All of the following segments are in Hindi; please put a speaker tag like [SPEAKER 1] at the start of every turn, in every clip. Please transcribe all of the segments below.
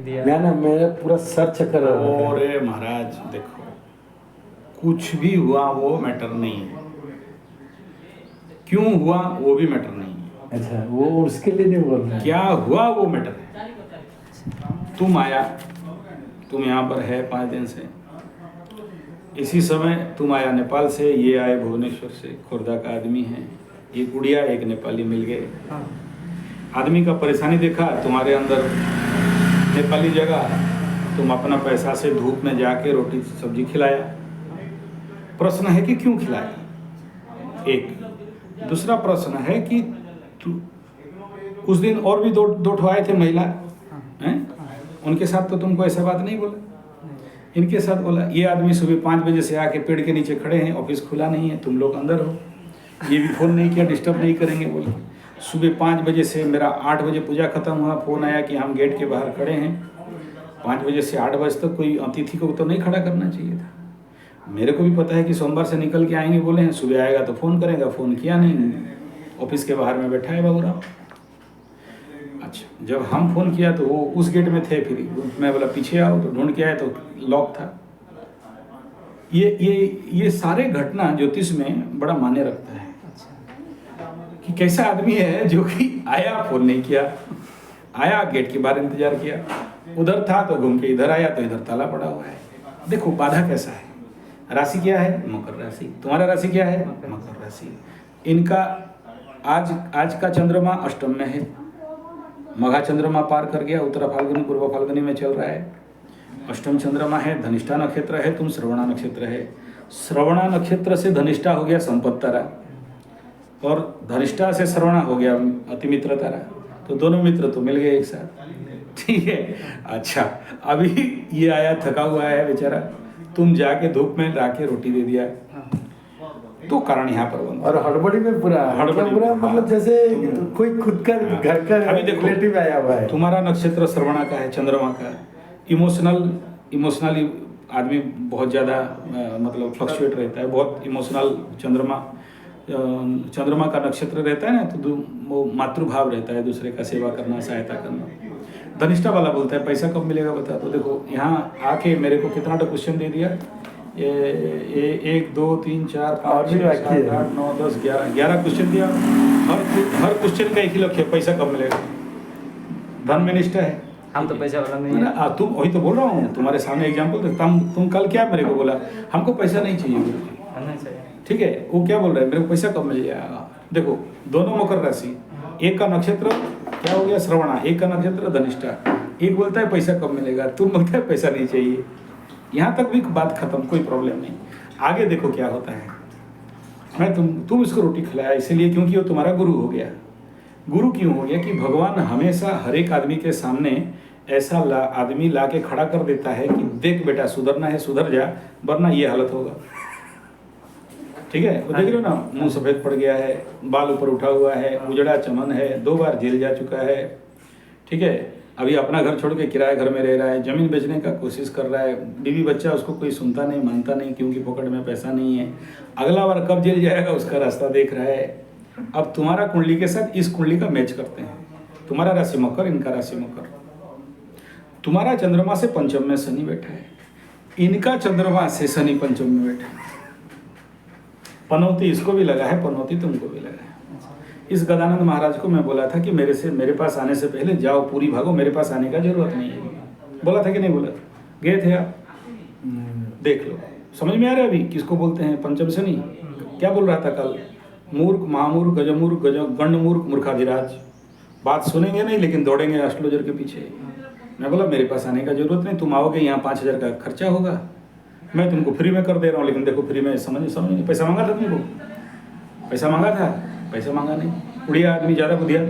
[SPEAKER 1] दिया।
[SPEAKER 2] ना मेरा पूरा सर्च कर रहा है।
[SPEAKER 3] अरे महाराज देखो, कुछ भी हुआ वो मैटर नहीं है, क्यों हुआ वो भी मैटर नहीं है,
[SPEAKER 2] अच्छा, वो उसके लिए नहीं बोल रहा है।
[SPEAKER 3] क्या हुआ वो मैटर है। तुम आया, तुम यहाँ पर है 5 दिन से, इसी समय तुम आया नेपाल से, ये आए भुवनेश्वर से, खुर्दा का आदमी है, ये गुड़िया एक नेपाली मिल गए। आदमी का परेशानी देखा तुम्हारे अंदर, नेपाली जगह, तुम अपना पैसा से धूप में जाके रोटी सब्जी खिलाया। प्रश्न है कि क्यों खिलाया, एक। दूसरा प्रश्न है कि उस दिन और भी दो ठो आए थे महिला हैं, उनके साथ तो तुमको ऐसा बात नहीं बोला, इनके साथ बोला। ये आदमी सुबह 5 बजे से आके पेड़ के नीचे खड़े हैं, ऑफिस खुला नहीं है, तुम लोग अंदर हो, ये भी फ़ोन नहीं किया, डिस्टर्ब नहीं करेंगे बोले। सुबह 5 बजे से मेरा 8 बजे पूजा खत्म हुआ, फ़ोन आया कि हम गेट के बाहर खड़े हैं। 5 बजे से 8 बजे तक कोई अतिथि को तो नहीं खड़ा करना चाहिए था। मेरे को भी पता है कि सोमवार से निकल के आएंगे बोले हैं, सुबह आएगा तो फ़ोन करेगा, फ़ोन किया नहीं, ऑफिस के बाहर में बैठा है बाबूराव। अच्छा, जब हम फ़ोन किया तो वो उस गेट में थे, फिर मैं बोला पीछे आओ, तो ढूंढ के आए तो लॉक था। ये सारे घटना ज्योतिष में बड़ा मान्य रखता है कि कैसा आदमी है जो कि आया, फ़ोन नहीं किया, आया गेट के बाहर इंतजार किया, उधर था तो घूम के इधर आया तो इधर ताला पड़ा हुआ है। देखो बाधा कैसा है। राशि क्या है? मकर राशि। तुम्हारा राशि क्या है? मकर राशि। इनका आज का चंद्रमा अष्टम में है, मघा चंद्रमा पार कर गया, उत्तरा फाल्गुनी पूर्व फाल्गुनी में चल रहा है, अष्टम चंद्रमा है, धनिष्ठा नक्षत्र है, तुम श्रवणा नक्षत्र है। श्रवणा नक्षत्र से धनिष्ठा हो गया संपत तारा, और धनिष्ठा से श्रवणा हो गया अतिमित्र तारा, तो दोनों मित्र तो मिल गए एक साथ, ठीक है। अच्छा, अभी ये आया थका हुआ है बेचारा, तुम जाके धूप में लाके रोटी दे दिया, तो कारण यहाँ पर बन,
[SPEAKER 2] और हड़बड़ी में पूरा मतलब जैसे कोई खुद का घर का
[SPEAKER 3] अभी देखो
[SPEAKER 2] रिलेटिव आया हुआ है।
[SPEAKER 3] तुम्हारा नक्षत्र श्रवणा का है, चंद्रमा का, इमोशनली आदमी बहुत ज़्यादा मतलब फ्लक्चुएट रहता है, बहुत इमोशनल चंद्रमा का नक्षत्र रहता है ना, तो वो मातृभाव रहता है, दूसरे का सेवा करना, सहायता करना। धनिष्ठा वाला बोलता है पैसा कब मिलेगा बता। तो देखो यहाँ आके मेरे को कितना क्वेश्चन दे दिया, ये 1 2 3 4 5 6 7 8 9 10 11 क्वेश्चन दिया। हर क्वेश्चन का एक ही लक्ष्य है, पैसा कब मिलेगा। धन में निष्ठा है,
[SPEAKER 1] हम तो पैसा वाला नहीं है।
[SPEAKER 3] तुम वही तो बोल रहा हूँ, तुम्हारे सामने एग्जाम्पल। तुम कल क्या मेरे को बोला, हमको पैसा नहीं चाहिए गुरुजी, ठीक है। वो क्या बोल रहा है, मेरे को पैसा कब मिल जाएगा। देखो दोनों मकर राशि, एक का नक्षत्र क्या हो गया श्रवणा, एक का नक्षत्र धनिष्ठा, एक बोलता है पैसा कब मिलेगा, तुम बोलता है पैसा नहीं चाहिए। यहाँ तक भी बात खत्म, कोई प्रॉब्लम नहीं। आगे देखो क्या होता है। मैं तुम इसको रोटी खिलाया इसलिए क्योंकि वो तुम्हारा गुरु हो गया। गुरु क्यों हो गया कि भगवान हमेशा हर एक आदमी के सामने ऐसा आदमी ला के खड़ा कर देता है कि देख बेटा सुधरना है सुधर जा, वरना ये हालत होगा, ठीक है। वो देख रहे हो ना, मुंह सफेद पड़ गया है, बाल ऊपर उठा हुआ है, उजड़ा चमन है, 2 बार जेल जा चुका है, ठीक है। अभी अपना घर छोड़ के किराए घर में रह रहा है, जमीन बेचने का कोशिश कर रहा है, बीवी बच्चा उसको कोई सुनता नहीं मानता नहीं, क्योंकि पॉकेट में पैसा नहीं है। अगला बार कब जेल जाएगा उसका रास्ता देख रहा है। अब तुम्हारा कुंडली के साथ इस कुंडली का मैच करते हैं, तुम्हारा राशि मकर, इनका राशि मकर। तुम्हारा चंद्रमा से पंचम में शनि बैठा है, इनका चंद्रमा से शनि पंचम में बैठा है। पनौती इसको भी लगा है, पनौती तुमको भी लगा है। इस गदानंद महाराज को मैं बोला था कि मेरे पास आने से पहले जाओ पूरी भागो, मेरे पास आने का जरूरत नहीं है। बोला था कि नहीं बोला? गए थे आप, देख लो। समझ में आ रहा है अभी किसको बोलते हैं पंचम शनि। क्या बोल रहा था कल, मूर्ख महामूर्ख गजमूर्ख गंडमूर्ख मूर्खाधिराज। बात सुनेंगे नहीं लेकिन दौड़ेंगे एस्ट्रोलॉजर के पीछे। मैं बोला मेरे पास आने का जरूरत नहीं, तुम आओगे यहाँ 5,000 का खर्चा होगा, मैं तुमको फ्री में कर दे रहा हूँ। लेकिन देखो फ्री में समझ नहीं, पैसा मांगा था तुमको, पैसा मांगा था, पैसा मांगा नहीं। उड़िया आदमी ज़्यादा बुधिया,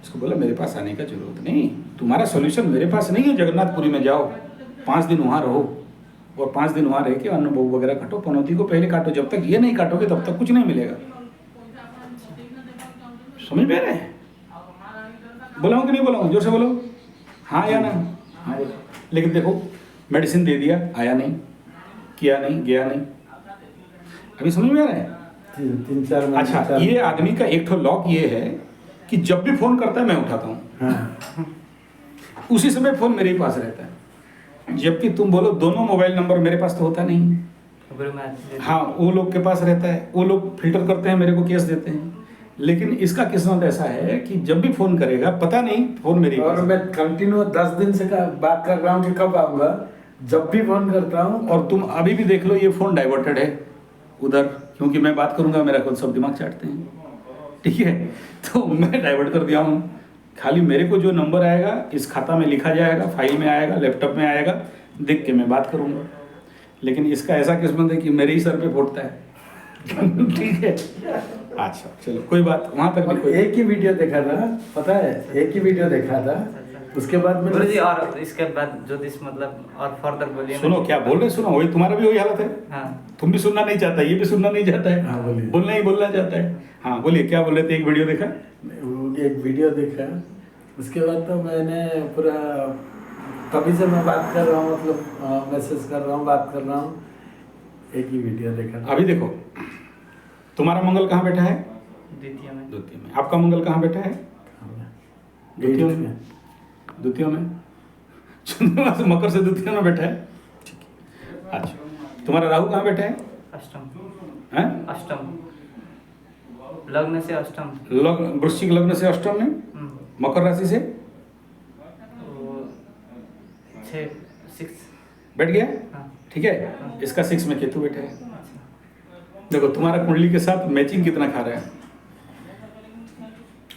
[SPEAKER 3] इसको बोला मेरे पास आने का जरूरत नहीं, तुम्हारा सोल्यूशन मेरे पास नहीं है। जगन्नाथपुरी में जाओ, 5 दिन वहाँ रहो, और 5 दिन वहाँ रह के अन्न भोग वगैरह काटो, पनौती को पहले काटो। जब तक ये नहीं काटोगे तब तक कुछ नहीं मिलेगा। समझ में आ रहा है? बोलाऊँ कि नहीं बोलाऊँ? जोर से बोलो, हाँ या ना? हाँ बोलो। लेकिन देखो मेडिसिन दे दिया, आया नहीं, किया नहीं, गया नहीं। अभी समझ में आ रहा है?
[SPEAKER 2] 3-4 महीने।
[SPEAKER 3] अच्छा, ये आदमी का एक ठो लॉक ये है कि जब भी फोन करता है मैं उठाता हूँ।
[SPEAKER 2] हाँ।
[SPEAKER 3] उसी समय फ़ोन मेरे ही पास रहता है, जबकि तुम बोलो दोनों मोबाइल नंबर मेरे पास तो होता नहीं। हाँ, वो लोग के पास रहता है, वो लोग फिल्टर करते हैं, मेरे को केस देते हैं। लेकिन इसका किस्मत ऐसा है कि जब भी फ़ोन करेगा पता नहीं फ़ोन मेरे
[SPEAKER 2] और मैं कंटिन्यू 10 दिन से बात कर रहा हूँ कि कब आऊँगा, जब भी फ़ोन करता हूँ।
[SPEAKER 3] और तुम अभी भी देख लो, ये फ़ोन डाइवर्टेड है उधर, क्योंकि मैं बात करूंगा मेरा खुद सब दिमाग चाटते हैं, ठीक है। तो मैं डाइवर्ट कर दिया हूँ, खाली मेरे को जो नंबर आएगा इस खाता में लिखा जाएगा, फाइल में आएगा, लैपटॉप में आएगा, देख के मैं बात करूंगा। लेकिन इसका ऐसा किस्मत है कि मेरे ही सर पे फूटता है। ठीक है, अच्छा चलो कोई बात, वहाँ तक भी कोई
[SPEAKER 2] एक ही वीडियो देखा था, पता है, एक ही वीडियो देखा था, उसके बाद में
[SPEAKER 1] गुरुजी और इसके बाद ज्योतिष मतलब और फर्दर बोलिए।
[SPEAKER 3] सुनो क्या बोल रहे, सुनो, वही तुम्हारा भी वही हालत है।
[SPEAKER 1] हाँ,
[SPEAKER 3] तुम भी सुनना नहीं चाहता, ये भी सुनना नहीं चाहता है।
[SPEAKER 2] हाँ, बोलिए।
[SPEAKER 3] बोलना ही बोलना चाहता है। हाँ बोलिए, क्या बोल रहे थे? एक वीडियो देखा,
[SPEAKER 2] एक वीडियो देखा, उसके बाद तो मैंने पूरा, तभी से मैं बात कर रहा हूँ, मतलब मैसेज कर रहा हूँ, बात कर रहा हूँ, एक ही वीडियो देखा।
[SPEAKER 3] अभी देखो, तुम्हारा मंगल कहाँ बैठा है?
[SPEAKER 1] द्वितीय में।
[SPEAKER 3] द्वितीय में। आपका मंगल कहाँ बैठा है? द्वितीय में। द्वितीय में, चंद्रमा से मकर से द्वितीय में बैठा है। ठीक है, अच्छा तुम्हारा राहु कहाँ बैठा है?
[SPEAKER 1] अष्टम।
[SPEAKER 3] हैं?
[SPEAKER 1] अष्टम लग्न से अष्टम।
[SPEAKER 3] लग्न, वृश्चिक लग्न से अष्टम में, मकर राशि से
[SPEAKER 1] 6
[SPEAKER 3] बैठ गया।
[SPEAKER 1] हाँ।
[SPEAKER 3] ठीक है, इसका 6 में केतु बैठा है। देखो तुम्हारा कुंडली के साथ मैचिंग कितना खा रहा है,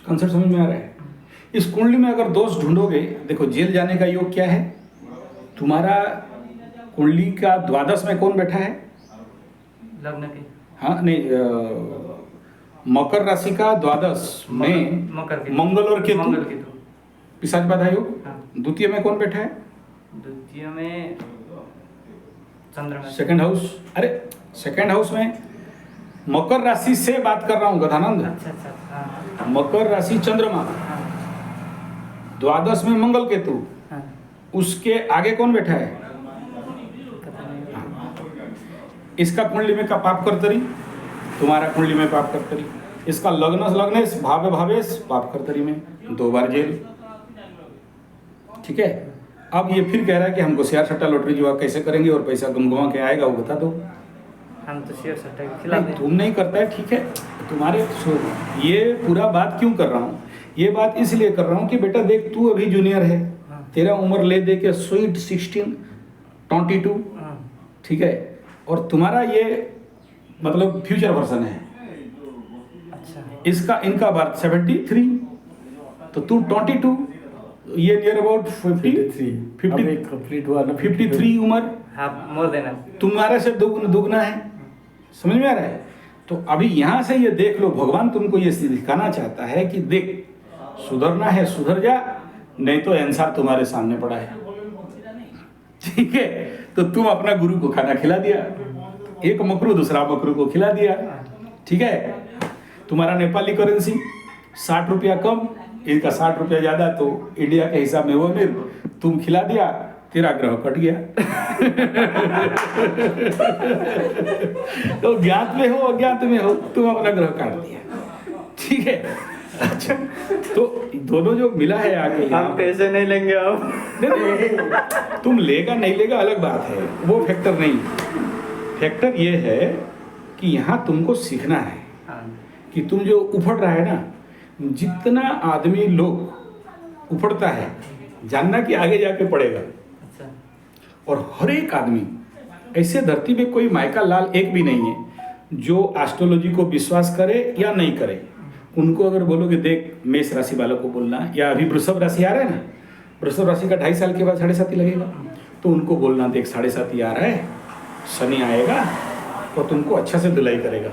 [SPEAKER 3] कंसेप्ट समझ में आ रहा है? इस कुंडली में अगर दोष ढूंढोगे, देखो जेल जाने का योग क्या है, तुम्हारा कुंडली का द्वादश में कौन बैठा है?
[SPEAKER 1] लग्न के।
[SPEAKER 3] हाँ नहीं, मकर राशि का द्वादश में
[SPEAKER 1] मकर के
[SPEAKER 3] मंगल और केतु,
[SPEAKER 1] मंगल केतु
[SPEAKER 3] पिशाच बाधा योग।
[SPEAKER 1] हाँ।
[SPEAKER 3] द्वितीय में कौन बैठा है?
[SPEAKER 1] द्वितीय में चंद्रमा।
[SPEAKER 3] Second house. अरे सेकंड हाउस में मकर राशि से बात कर रहा हूँ गधानंद।
[SPEAKER 1] अच्छा अच्छा। हाँ।
[SPEAKER 3] मकर राशि चंद्रमा,
[SPEAKER 1] हाँ।
[SPEAKER 3] द्वादश में मंगल केतु,
[SPEAKER 1] हाँ।
[SPEAKER 3] उसके आगे कौन बैठा है?
[SPEAKER 1] पता नहीं।
[SPEAKER 3] इसका कुंडली में का पाप कर्तरी, तुम्हारा कुंडली में पाप कर्तरी, इसका लग्न लग्नेश भावे भावेश पाप कर्तरी में 2 बार जेल। ठीक है, अब ये फिर कह रहा है कि हमको शेयर सट्टा लॉटरी जुआ कैसे करेंगे और पैसा गमगमा के आएगा वो बता दो।
[SPEAKER 1] हम तो शेयर सट्टा खिला
[SPEAKER 3] नहीं,
[SPEAKER 1] दें।
[SPEAKER 3] तुम नहीं करता है, ठीक है, तुम्हारे ये पूरा बात क्यों कर रहा हूँ, ये बात इसलिए कर रहा हूँ कि बेटा देख, तू अभी जूनियर है, तेरा उम्र ले दे के स्वीट 16 22, ठीक है, और तुम्हारा ये मतलब फ्यूचर वर्जन है।
[SPEAKER 1] अच्छा।
[SPEAKER 3] इसका इनका बात 73, तो तू 22, ये नियर अबाउट 50
[SPEAKER 2] कंप्लीट हुआ ना,
[SPEAKER 3] 53 उम्र,
[SPEAKER 1] हाँ मोर देना।
[SPEAKER 3] तुम्हारे से दुगना है। समझ में आ रहा है? तो अभी यहाँ से ये देख लो, भगवान तुमको ये दिखाना चाहता है कि देख, सुधरना है सुधर जा, नहीं तो आंसर तुम्हारे सामने पड़ा है। ठीक है, तो तुम अपना गुरु को खाना खिला दिया, एक मकरू दूसरा मकरू को खिला दिया। ठीक है, तुम्हारा नेपाली करेंसी 60 रुपया कम, इनका 60 रुपया ज्यादा, तो इंडिया के हिसाब में वो अमीर, तुम खिला दिया, तेरा ग्रह कट गया। तो ज्ञात में हो अज्ञात में हो, तुम अपना ग्रह काट दिया। ठीक है, अच्छा, तो दोनों जो मिला है आगे,
[SPEAKER 1] हम पैसे नहीं लेंगे अब।
[SPEAKER 3] नहीं, तुम लेगा नहीं लेगा अलग बात है, वो फैक्टर नहीं। फैक्टर ये है कि यहाँ तुमको सीखना है कि तुम जो उफड़ रहा है ना, जितना आदमी लोग उफड़ता है, जानना कि आगे जाके पड़ेगा।
[SPEAKER 1] अच्छा।
[SPEAKER 3] और हर एक आदमी, ऐसे धरती में कोई मायका लाल एक भी नहीं है जो एस्ट्रोलॉजी को विश्वास करे या नहीं करे। उनको अगर बोलोगे देख, मेष राशि वालों को बोलना, या अभी वृषभ राशि आ रहा है ना, वृषभ राशि का 2.5 साल के बाद 7.5 लगेगा, तो उनको बोलना देख 7.5 आ रहा है, शनि आएगा तो तुमको अच्छा से धुलाई करेगा।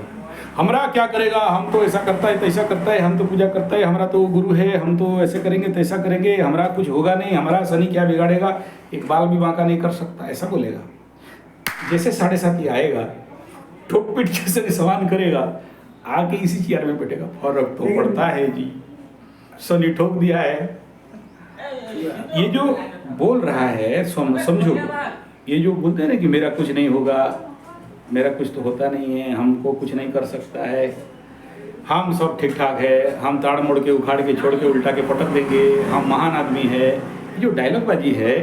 [SPEAKER 3] हमरा क्या करेगा, हम तो ऐसा करता है तैसा करता है, हम तो पूजा करता है, हमारा तो गुरु है, हम तो ऐसे करेंगे तैसा करेंगे, हमारा कुछ होगा नहीं, हमारा शनि क्या बिगाड़ेगा, एक बाल भी बांका नहीं कर सकता, ऐसा बोलेगा। जैसे 7.5 आएगा, ठोक पीट के शनि समान करेगा, आके इसी चेयर में बैठेगा। फर्क तो पड़ता है जी, शनि ठोक दिया है। ये जो बोल रहा है समझो, ये जो बोलते हैं ना कि मेरा कुछ नहीं होगा, मेरा कुछ तो होता नहीं है, हमको कुछ नहीं कर सकता है, हम सब ठीक ठाक है, हम ताड़ मोड़ के उखाड़ के छोड़ के उल्टा के पटक देंगे, हम महान आदमी है, जो डायलॉग बाजी है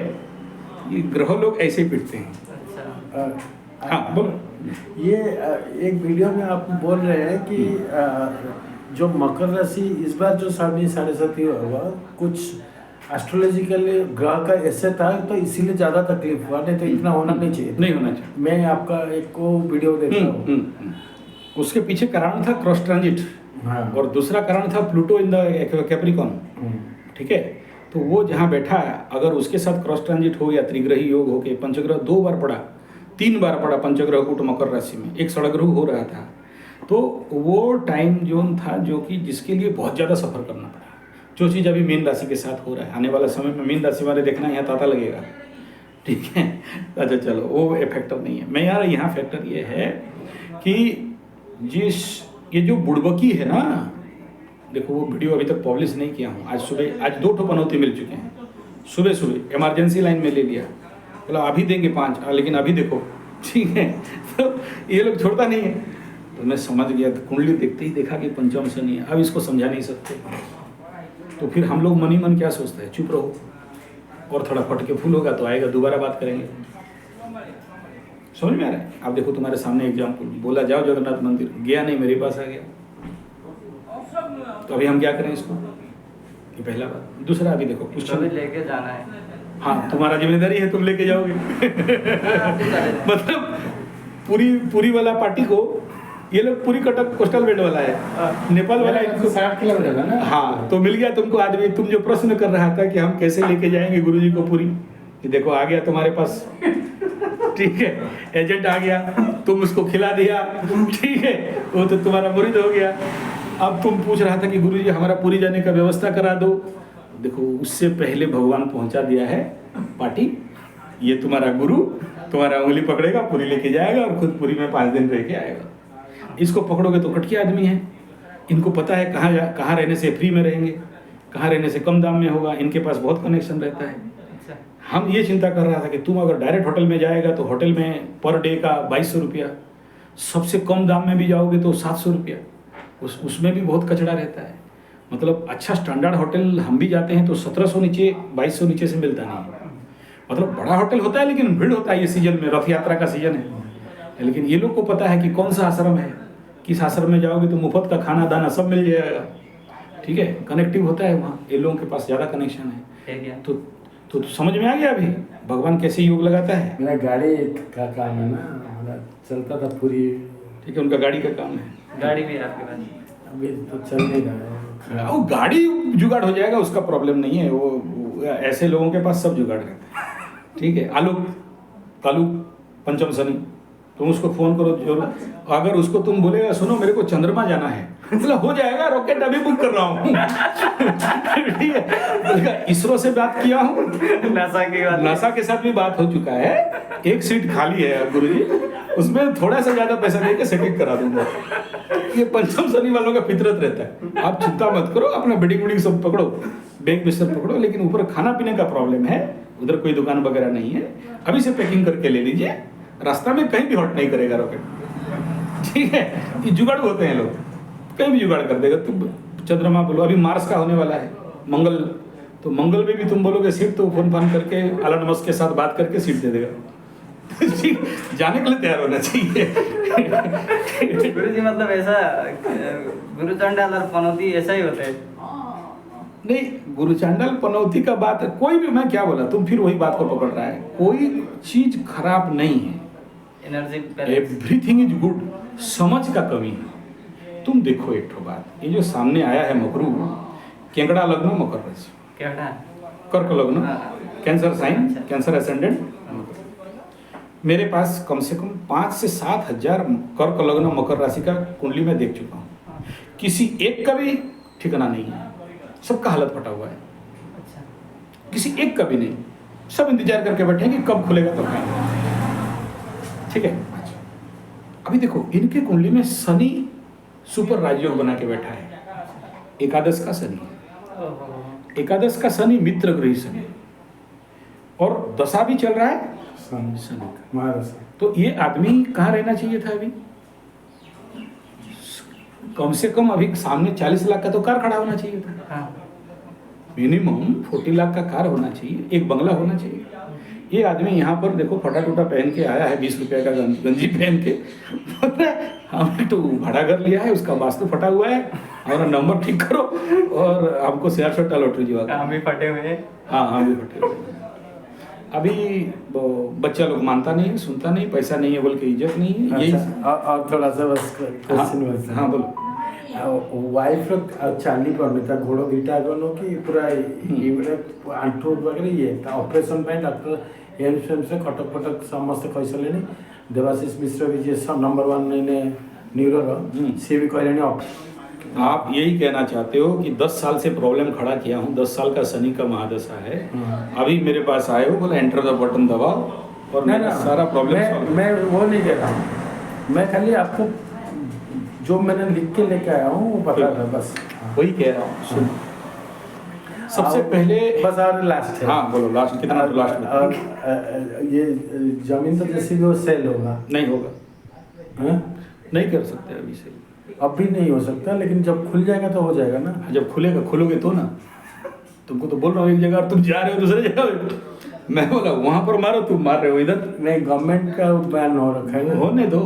[SPEAKER 3] ये ग्रह लोग ऐसे ही पिटते हैं।
[SPEAKER 1] अच्छा।
[SPEAKER 3] हाँ बोलो।
[SPEAKER 2] ये एक वीडियो में आप बोल रहे हैं कि जो मकर राशि इस बार जो 7.5 होगा, कुछ एस्ट्रोलॉजिकली ग्रह का ऐसे था तो इसीलिए ज़्यादा तकलीफ हुआ, नहीं तो इतना होना नहीं चाहिए।
[SPEAKER 3] नहीं होना चाहिए।
[SPEAKER 2] मैं आपका एक को वीडियो देखा हूँ।
[SPEAKER 3] उसके पीछे कारण था क्रॉस ट्रांजिट,
[SPEAKER 2] हाँ।
[SPEAKER 3] और दूसरा कारण था प्लूटो इन द कैप्रिकॉन। ठीक है, तो वो जहाँ बैठा है, अगर उसके साथ क्रॉस ट्रांजिट हो या त्रिग्रही योग हो के पंचग्रह 2 बार पड़ा, 3 बार पड़ा पंचग्रह कूट मकर राशि में, एक सड़ग्रह हो रहा था, तो वो टाइम जोन था जो कि जिसके लिए बहुत ज़्यादा सफ़र करना पड़ा। जो चीज़ अभी मीन राशि के साथ हो रहा है, आने वाला समय में मीन राशि वाले देखना यहाँ ताता लगेगा। ठीक है, अच्छा चलो वो फैक्टर नहीं है। मैं यार यहाँ फैक्टर ये है कि ये जो बुड़बकी है ना, देखो वो वीडियो अभी तक पब्लिश नहीं किया हूँ। आज 2 ठो पनौती मिल चुके हैं। सुबह इमरजेंसी लाइन में ले लिया, बोला अभी देंगे 5, लेकिन अभी देखो। ठीक है, तो ये लोग छोड़ता नहीं है। तो मैं समझ गया, तो कुंडली देखते ही देखा कि पंचम शनि है, अब इसको समझा नहीं सकते। तो फिर हम लोग मन ही मन क्या सोचते हैं, चुप रहो, और थोड़ा फटके फूल होगा तो आएगा, दोबारा बात करेंगे। समझ में आ रहा है? आप देखो तुम्हारे सामने एग्जाम्पल, बोला जाओ जगन्नाथ मंदिर, गया नहीं, मेरे पास आ गया। तो अभी हम क्या करें इसको? ये पहला बात। दूसरा, अभी देखो क्वेश्चन
[SPEAKER 1] लेके जाना है।
[SPEAKER 3] हाँ, तुम्हारा जिम्मेदारी है, तुम लेके जाओगे। मतलब पूरी वाला पार्टी को ये लोग पूरी कटक कोस्टल बेल्ट वाला है, नेपाल वाला इनको
[SPEAKER 2] 60 किलोमीटर है ना।
[SPEAKER 3] हाँ, तो मिल गया तुमको आदमी। तुम जो प्रश्न कर रहा था कि हम कैसे लेके जाएंगे गुरुजी को पूरी, कि देखो आ गया तुम्हारे पास। ठीक है, एजेंट आ गया, तुम उसको खिला दिया। ठीक है, वो तो तुम्हारा मुरीद हो गया। अब तुम पूछ रहा था कि गुरुजी हमारा पूरी जाने का व्यवस्था करा दो। देखो उससे पहले भगवान पहुंचा दिया है पार्टी। ये तुम्हारा गुरु तुम्हारा उंगली पकड़ेगा, पूरी लेके जाएगा, और खुद पूरी में 5 दिन रह के आएगा। इसको पकड़ोगे तो कटके आदमी है। इनको पता है कहाँ रहने से फ्री में रहेंगे, कहाँ रहने से कम दाम में होगा। इनके पास बहुत कनेक्शन रहता है। हम ये चिंता कर रहा था कि तुम अगर डायरेक्ट होटल में जाएगा तो होटल में पर डे का 2200 रुपया, सबसे कम दाम में भी जाओगे तो 700 रुपया। उसमें भी बहुत कचड़ा रहता है। मतलब अच्छा स्टैंडर्ड होटल हम भी जाते हैं तो 1700 नीचे 2200 नीचे से मिलता नहीं है। मतलब बड़ा होटल होता है लेकिन भीड़ होता है। ये सीजन में, रथ यात्रा का सीजन है। लेकिन ये लोग को पता है कि कौन सा आश्रम है, किस आश्रम में जाओगे तो मुफ्त का खाना दाना सब मिल जाएगा। ठीक है, कनेक्टिव होता है वहाँ, ये लोगों के पास ज़्यादा कनेक्शन है। तो समझ में आ गया अभी भगवान कैसे योग लगाता है।
[SPEAKER 2] मेरा गाड़ी का काम है ना, मेरा चलता था पूरी।
[SPEAKER 3] ठीक है, उनका गाड़ी का काम है।
[SPEAKER 1] गाड़ी भी है आपके पास?
[SPEAKER 2] अभी तो चल नहीं रहा है।
[SPEAKER 3] वो गाड़ी जुगाड़ हो जाएगा, उसका प्रॉब्लम नहीं है। वो ऐसे लोगों के पास सब जुगाड़ रहता है। ठीक है, कालू पंचम शनि, तुम उसको फोन करो जरूर। अगर उसको तुम बोलेगा सुनो मेरे को चंद्रमा जाना है, बोला हो जाएगा, रॉकेट अभी बुक कर रहा हूँ। ठीक है, बोलेगा इसरो से बात किया हूँ, नासा के साथ भी बात हो चुका है, एक सीट खाली है गुरुजी, उसमें थोड़ा सा ज्यादा पैसा देके सेटिंग करा दूंगा। ये पंचम शनि वालों का फितरत रहता है। आप चिंता मत करो, अपना बेडिंग सब पकड़ो, बैग बिस्तर पकड़ो, लेकिन ऊपर खाना पीने का प्रॉब्लम है, उधर कोई दुकान वगैरह नहीं है। अभी से पैकिंग करके ले लीजिए, रास्ता में कहीं भी हॉट नहीं करेगा रॉकेट। ठीक है, ये जुगाड़ होते हैं लोग, कहीं भी जुगाड़ कर देगा। तुम चंद्रमा बोलो, अभी मार्स का होने वाला है, मंगल, तो मंगल में भी तुम बोलोगे सीट, तो फोन करके एलन मस्क के साथ बात करके सीट दे देगा। जाने के लिए तैयार होना चाहिए।
[SPEAKER 1] गुरुजी मतलब ऐसा गुरु चांडाल और पनौती ऐसा ही होता है?
[SPEAKER 3] नहीं, गुरु चांडाल पनौती का बात है, कोई भी, मैं क्या बोला, तुम फिर वही बात को पकड़ रहा है। कोई चीज खराब नहीं है,
[SPEAKER 1] एनर्जी
[SPEAKER 3] एवरीथिंग इज गुड। समझ का कमी है। तुम देखो एक ठो बात, ये जो सामने आया है मकरू, केंगड़ा लग्न मकर राशि, कर्क लग्न, कैंसर साइन, कैंसर एसेंडेंट। मेरे पास कम से कम 5 से 7 हजार कर्क लग्न मकर राशि का कुंडली में देख चुका हूँ। किसी एक का भी ठिकाना नहीं है, सबका हालत फटा हुआ है।
[SPEAKER 1] अच्छा।
[SPEAKER 3] किसी एक का भी नहीं, सब इंतजार करके बैठे हैं कि कब खुलेगा तब खाएंगे। ठीक है, अच्छा अभी देखो इनके कुंडली में शनि सुपर राजयोग बना के बैठा है। एकादश का शनि है, एकादश का शनि मित्र गृह शनि, और दशा भी चल रहा है शनि का
[SPEAKER 2] महाराष्ट्र।
[SPEAKER 3] तो ये आदमी कहाँ रहना चाहिए था? अभी कम से कम अभी सामने 40 लाख का तो कार खड़ा होना चाहिए था।
[SPEAKER 1] हाँ।
[SPEAKER 3] मिनिमम 40 लाख का कार होना चाहिए, एक बंगला होना चाहिए। ये आदमी यहाँ पर देखो फटा टूटा पहन के आया है, 20 रुपये का गंजी पहन के, बोल रहा है हमने तो भाड़ा घर लिया है, उसका वास्तु फटा हुआ है, हमारा नंबर ठीक करो और हमको शेयर सट्टा लॉटरी जुआ।
[SPEAKER 1] हम भी फटे हुए हैं।
[SPEAKER 3] हाँ हम भी फटे हुए हैं। अभी वो बच्चा लोग मानता नहीं, सुनता नहीं, पैसा नहीं है बोल के इज्जत नहीं है। यही
[SPEAKER 2] और थोड़ा सा बस क्वेश्चन।
[SPEAKER 3] हाँ बोलो।
[SPEAKER 2] वाइफ चाली पड़ता घोड़ दुईटा गल कि पूरा आंठू वगैरह ये ऑपरेशन डॉक्टर एम्स से खटक फटक समस्त कही सारे। देवाशीष मिश्र भी जे नंबर 1 ने न्यूरो सी भी कहले।
[SPEAKER 3] आप यही कहना चाहते हो कि 10 साल से प्रॉब्लम खड़ा किया हूँ, 10 साल का शनि का महादशा है, अभी मेरे पास आए हो, बोला एंटर द बटन दबाओ और मेरा सारा प्रॉब्लम।
[SPEAKER 2] मैं वो नहीं कह रहा हूँ, मैं खाली आपको जो मैंने लिख के लेके आया हूँ वो बता रहा बस,
[SPEAKER 3] वही कह रहा हूँ। सुन, सबसे पहले
[SPEAKER 2] बस और लास्ट है।
[SPEAKER 3] हाँ बोलो लास्ट कितना? लास्ट
[SPEAKER 2] और ये जमीन तो जैसे भी वो सेल होगा
[SPEAKER 3] नहीं होगा, नहीं कर सकते अभी से,
[SPEAKER 2] अब भी नहीं हो सकता, लेकिन जब खुल जाएगा तो हो जाएगा ना।
[SPEAKER 3] जब खुलेगा, खुलोगे तो ना। तुमको तो बोल रहा हूँ एक जगह और तुम जा रहे हो दूसरे जगह, मैं बोला वहां पर मारो, तुम मार रहे हो इधर।
[SPEAKER 2] नहीं, गवर्नमेंट का बैन हो रखा है।
[SPEAKER 3] होने दो,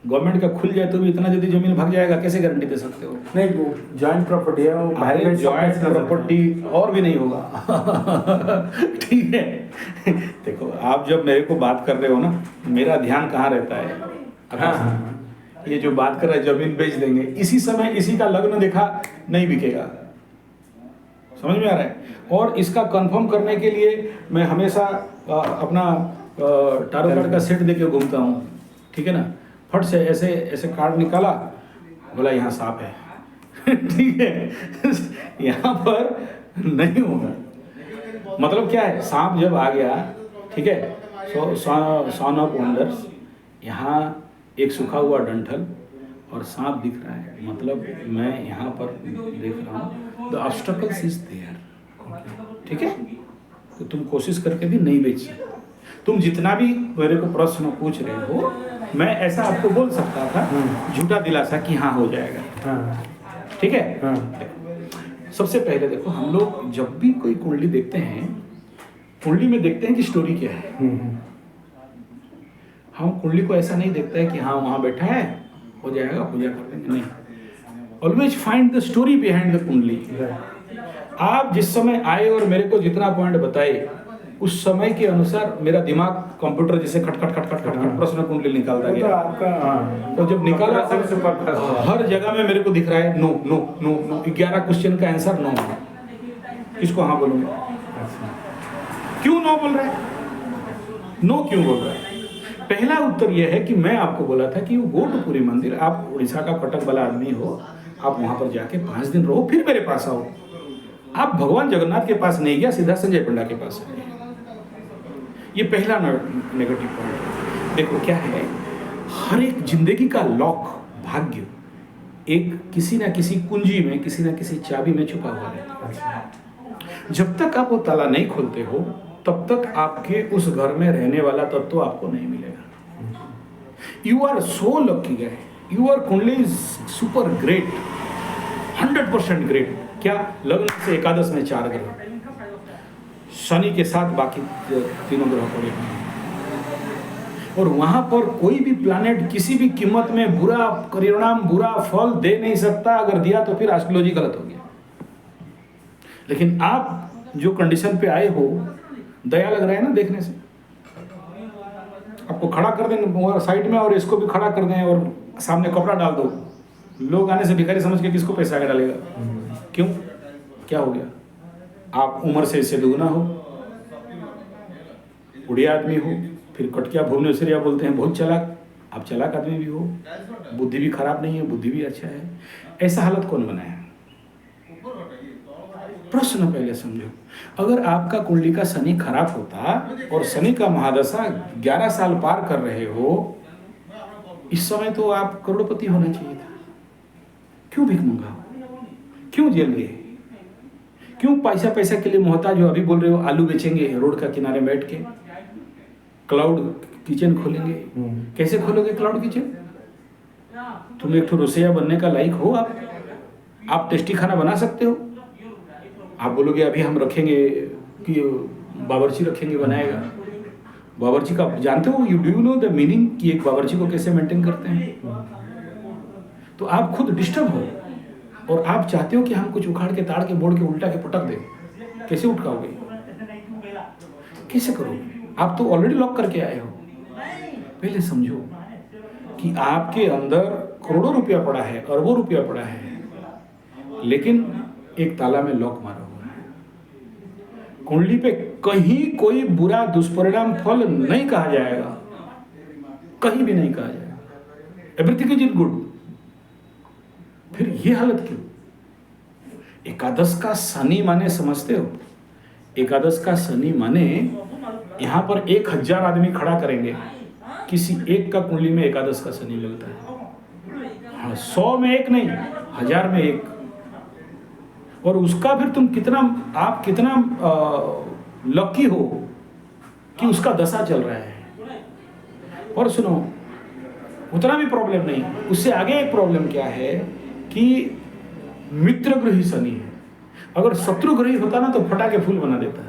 [SPEAKER 3] गवर्नमेंट का खुल जाए तो भी इतना जल्दी जमीन भाग जाएगा, कैसे गारंटी दे सकते हो?
[SPEAKER 2] नहीं, वो जॉइंट प्रॉपर्टी है, वो बाहर
[SPEAKER 3] जॉइंट प्रॉपर्टी और भी नहीं होगा। ठीक है, देखो आप जब मेरे को बात कर रहे हो ना, मेरा ध्यान कहाँ रहता है?
[SPEAKER 2] हाँ।
[SPEAKER 3] ये जो बात कर रहा है जमीन बेच देंगे, इसी समय इसी का लग्न देखा नहीं बिकेगा, समझ में आ रहा है? और इसका कंफर्म करने के लिए मैं हमेशा अपना टारो कार्ड का सेट देके घूमता हूँ, ठीक है ना। फट से ऐसे ऐसे कार्ड निकाला, बोला यहाँ सांप है। ठीक है, यहाँ पर नहीं होगा। मतलब क्या है, सांप जब आ गया, ठीक है, सन ऑफ वंडर्स, यहाँ एक सूखा हुआ डंठल और सांप दिख रहा है, मतलब मैं यहाँ पर देख रहा हूँ द ऑब्स्टेकल्स इज देयर, ठीक है। तो तुम कोशिश करके भी नहीं बेच सकते। तुम जितना भी मेरे को प्रश्न पूछ रहे हो, मैं ऐसा आपको बोल सकता था झूठा दिलासा कि हाँ हो जाएगा, ठीक है। सबसे पहले देखो, हम लोग जब भी कोई कुंडली देखते हैं, कुंडली में देखते हैं कि स्टोरी क्या है। हम कुंडली को ऐसा नहीं देखते हैं कि हाँ वहाँ बैठा है हो जाएगा, पूजा कर देंगे, नहीं। Always find the story behind the कुंडली। आप जिस समय आए और मेरे को जितना पॉइंट बताए, उस समय के अनुसार मेरा दिमाग कंप्यूटर जैसे खट खट खट खट खट खट प्रश्न कुंडली निकालता गया। तो जब निकाला, हर जगह में मेरे को दिख रहा है no no no no, 11 question का आंसर नो है। इसको हाँ बोलूंगा। क्यों नो बोल रहा है? नो क्यों बोल रहा है? पहला उत्तर यह है कि मैं आपको बोला था कि वो गोटपुरी मंदिर, आप उड़ीसा का कटक वाला आदमी हो, आप वहां पर जाके 5 दिन रहो, फिर मेरे पास आओ। आप भगवान जगन्नाथ के पास नहीं गया, सीधा संजय पंडा के पास गए। ये पहला नेगेटिव पॉइंट। देखो क्या है, हर एक जिंदगी का लॉक, भाग्य एक किसी ना किसी कुंजी में, किसी ना किसी चाबी में छुपा हुआ रहता है। जब तक आप वो ताला नहीं खोलते हो, तब तक आपके उस घर में रहने वाला तत्व आपको नहीं मिलेगा। You are so lucky guy, your kundli is super great, 100% great. क्या? लग्न से एकादश में 4 ग्रह, शनि के साथ बाकी 3 ग्रह पड़े हैं, और वहां पर कोई भी प्लैनेट किसी भी कीमत में बुरा परिणाम, बुरा फल दे नहीं सकता। अगर दिया तो फिर एस्ट्रोलॉजी गलत हो गया। लेकिन आप जो कंडीशन पे आए हो, दया लग रहा है ना देखने से। आपको खड़ा कर दें साइड में और इसको भी खड़ा कर दें और सामने कपड़ा डाल दो, लोग आने से भिखारी समझ के किसको पैसा आगे डालेगा? क्यों? क्या हो गया? आप उम्र से इससे दुगुना हो, उड़िया आदमी हो, फिर कटकिया भुवनेश्वरिया बोलते हैं, बहुत चालाक। आप चालाक आदमी भी हो, बुद्धि भी खराब नहीं है, बुद्धि भी अच्छा है। ऐसा हालत कौन बनाया? प्रश्न पहले समझो। अगर आपका कुंडली का शनि खराब होता और शनि का महादशा 11 साल पार कर रहे हो, इस समय तो आप करोड़पति होना चाहिए था। क्यों भीख मंगा? क्यों जेल गए? क्यों पैसा पैसा के लिए मोहताज हो? अभी बोल रहे हो आलू बेचेंगे रोड का किनारे बैठ के, क्लाउड किचन खोलेंगे। कैसे खोलोगे क्लाउड किचन? तुम एक ठो रसोइया बनने का लायक हो? आप टेस्टी खाना बना सकते हो? आप बोलोगे अभी हम रखेंगे कि बावर्ची रखेंगे बनाएगा। बावर्ची का जानते हो, you do know the meaning कि एक बावर्ची को कैसे मेंटेन करते हैं? तो आप खुद डिस्टर्ब हो और आप चाहते हो कि हम कुछ उखाड़ के ताड़ के बोड़ के उल्टा के पटक दें। कैसे उठकाओगे? कैसे करोगे? आप तो ऑलरेडी लॉक करके आए हो। पहले समझो कि आपके अंदर करोड़ों रुपया पड़ा है, अरबों रुपया पड़ा है, लेकिन एक ताला में लॉक मारा हुआ है। कुंडली पे कहीं कोई बुरा दुष्परिणाम फल नहीं कहा जाएगा, कहीं भी नहीं कहा जाएगा। Everything is in good. फिर ये हालत क्यों? एकादश का शनि माने समझते हो? एकादश का शनि माने यहां पर 1000 आदमी खड़ा करेंगे, किसी एक का कुंडली में एकादश का शनि लगता है। हाँ, 100 में एक नहीं, 1000 में एक। और उसका फिर तुम आप कितना लकी हो कि उसका दशा चल रहा है। और सुनो, उतना भी प्रॉब्लम नहीं, उससे आगे एक प्रॉब्लम क्या है कि मित्र ग्रही शनि है। अगर शत्रु ग्रही होता ना तो फटा के फूल बना देता है।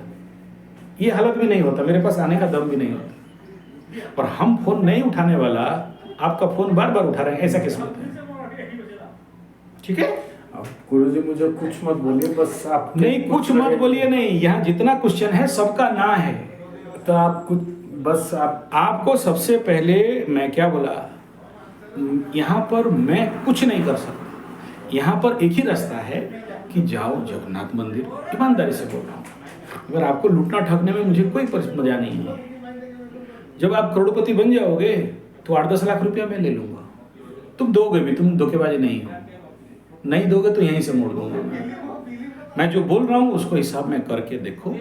[SPEAKER 3] ये हालत भी नहीं होता, मेरे पास आने का दम भी नहीं होता। और हम फोन नहीं उठाने वाला, आपका फोन बार बार उठा रहे हैं, ऐसा कैसे होता है? ठीक है,
[SPEAKER 2] अब गुरुजी मुझे कुछ मत बोलिए, बस आप
[SPEAKER 3] नहीं कुछ मत बोलिए। नहीं, यहाँ जितना क्वेश्चन है सबका ना है,
[SPEAKER 2] तो आप कुछ बस
[SPEAKER 3] आपको सबसे पहले मैं क्या बोला, यहाँ पर मैं कुछ नहीं कर सकता। यहाँ पर एक ही रास्ता है कि जाओ जगन्नाथ मंदिर। ईमानदारी से बोल रहा हूँ, अगर आपको लूटना ठगने में मुझे कोई मजा नहीं है। जब आप करोड़पति बन जाओगे तो 8-10 लाख रुपया मैं ले लूंगा। तुम दोगे भी, तुम धोखेबाजी नहीं हो। नहीं दोगे तो यहीं से मोड़ दूंगा। मैं जो बोल रहा हूँ उसको हिसाब में करके देखो।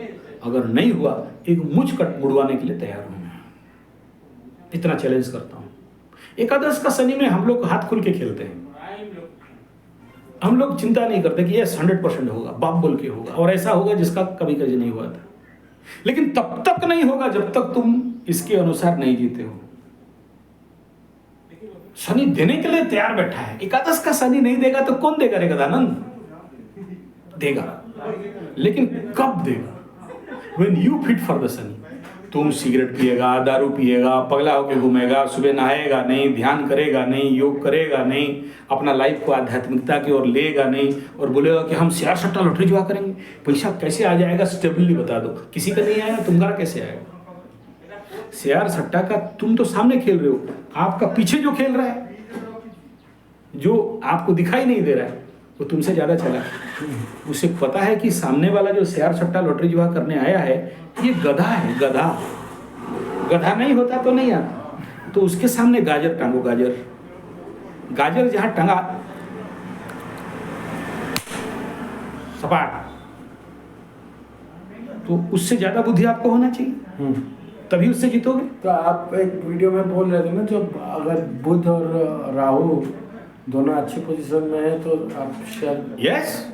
[SPEAKER 3] अगर नहीं हुआ, एक मुझ कट मुड़वाने के लिए तैयार हूं मैं। इतना चैलेंज करता हूँ। एकादश का शनि में हम लोग हाथ खुल के खेलते हैं। हम लोग चिंता नहीं करते कि ये 100% होगा, बाप बोल के होगा, और ऐसा होगा जिसका कभी कभी नहीं हुआ था। लेकिन तब तक नहीं होगा जब तक तुम इसके अनुसार नहीं जीते हो। शनि देने के लिए तैयार बैठा है। एकादश का शनि नहीं देगा तो कौन देगा रे गदानंद? देगा, लेकिन कब देगा? When you fit for the Shani. तुम सिगरेट पिएगा, दारू पिएगा, पगला होके घूमेगा, सुबह नहाएगा नहीं, ध्यान करेगा नहीं, योग करेगा नहीं, अपना लाइफ को आध्यात्मिकता की ओर लेगा नहीं, और बोलेगा कि हम शेयर सट्टा लॉटरी जुआ करेंगे। पैसा कैसे आ जाएगा स्टेबली बता दो। किसी का नहीं आएगा, तुम्हारा कैसे आएगा? शेयर सट्टा का तुम तो सामने खेल रहे हो, आपका पीछे जो खेल रहा है, जो आपको दिखाई नहीं दे रहा है, वो तुमसे ज्यादा चला। उसे पता है कि सामने वाला जो शेयर सट्टा लॉटरी जुआ करने आया है ये गधा है। गधा नहीं होता तो नहीं आता। तो उसके सामने गाजर टांगो। गाजर जहां टंगा सपाट, तो उससे ज्यादा बुद्धि आपको होना चाहिए, तभी उससे जीतोगे।
[SPEAKER 2] तो आप एक वीडियो में बोल रहे थे ना, जो अगर बुध और राहु दोनों अच्छी पोजीशन में है तो आप शायद।
[SPEAKER 3] यस,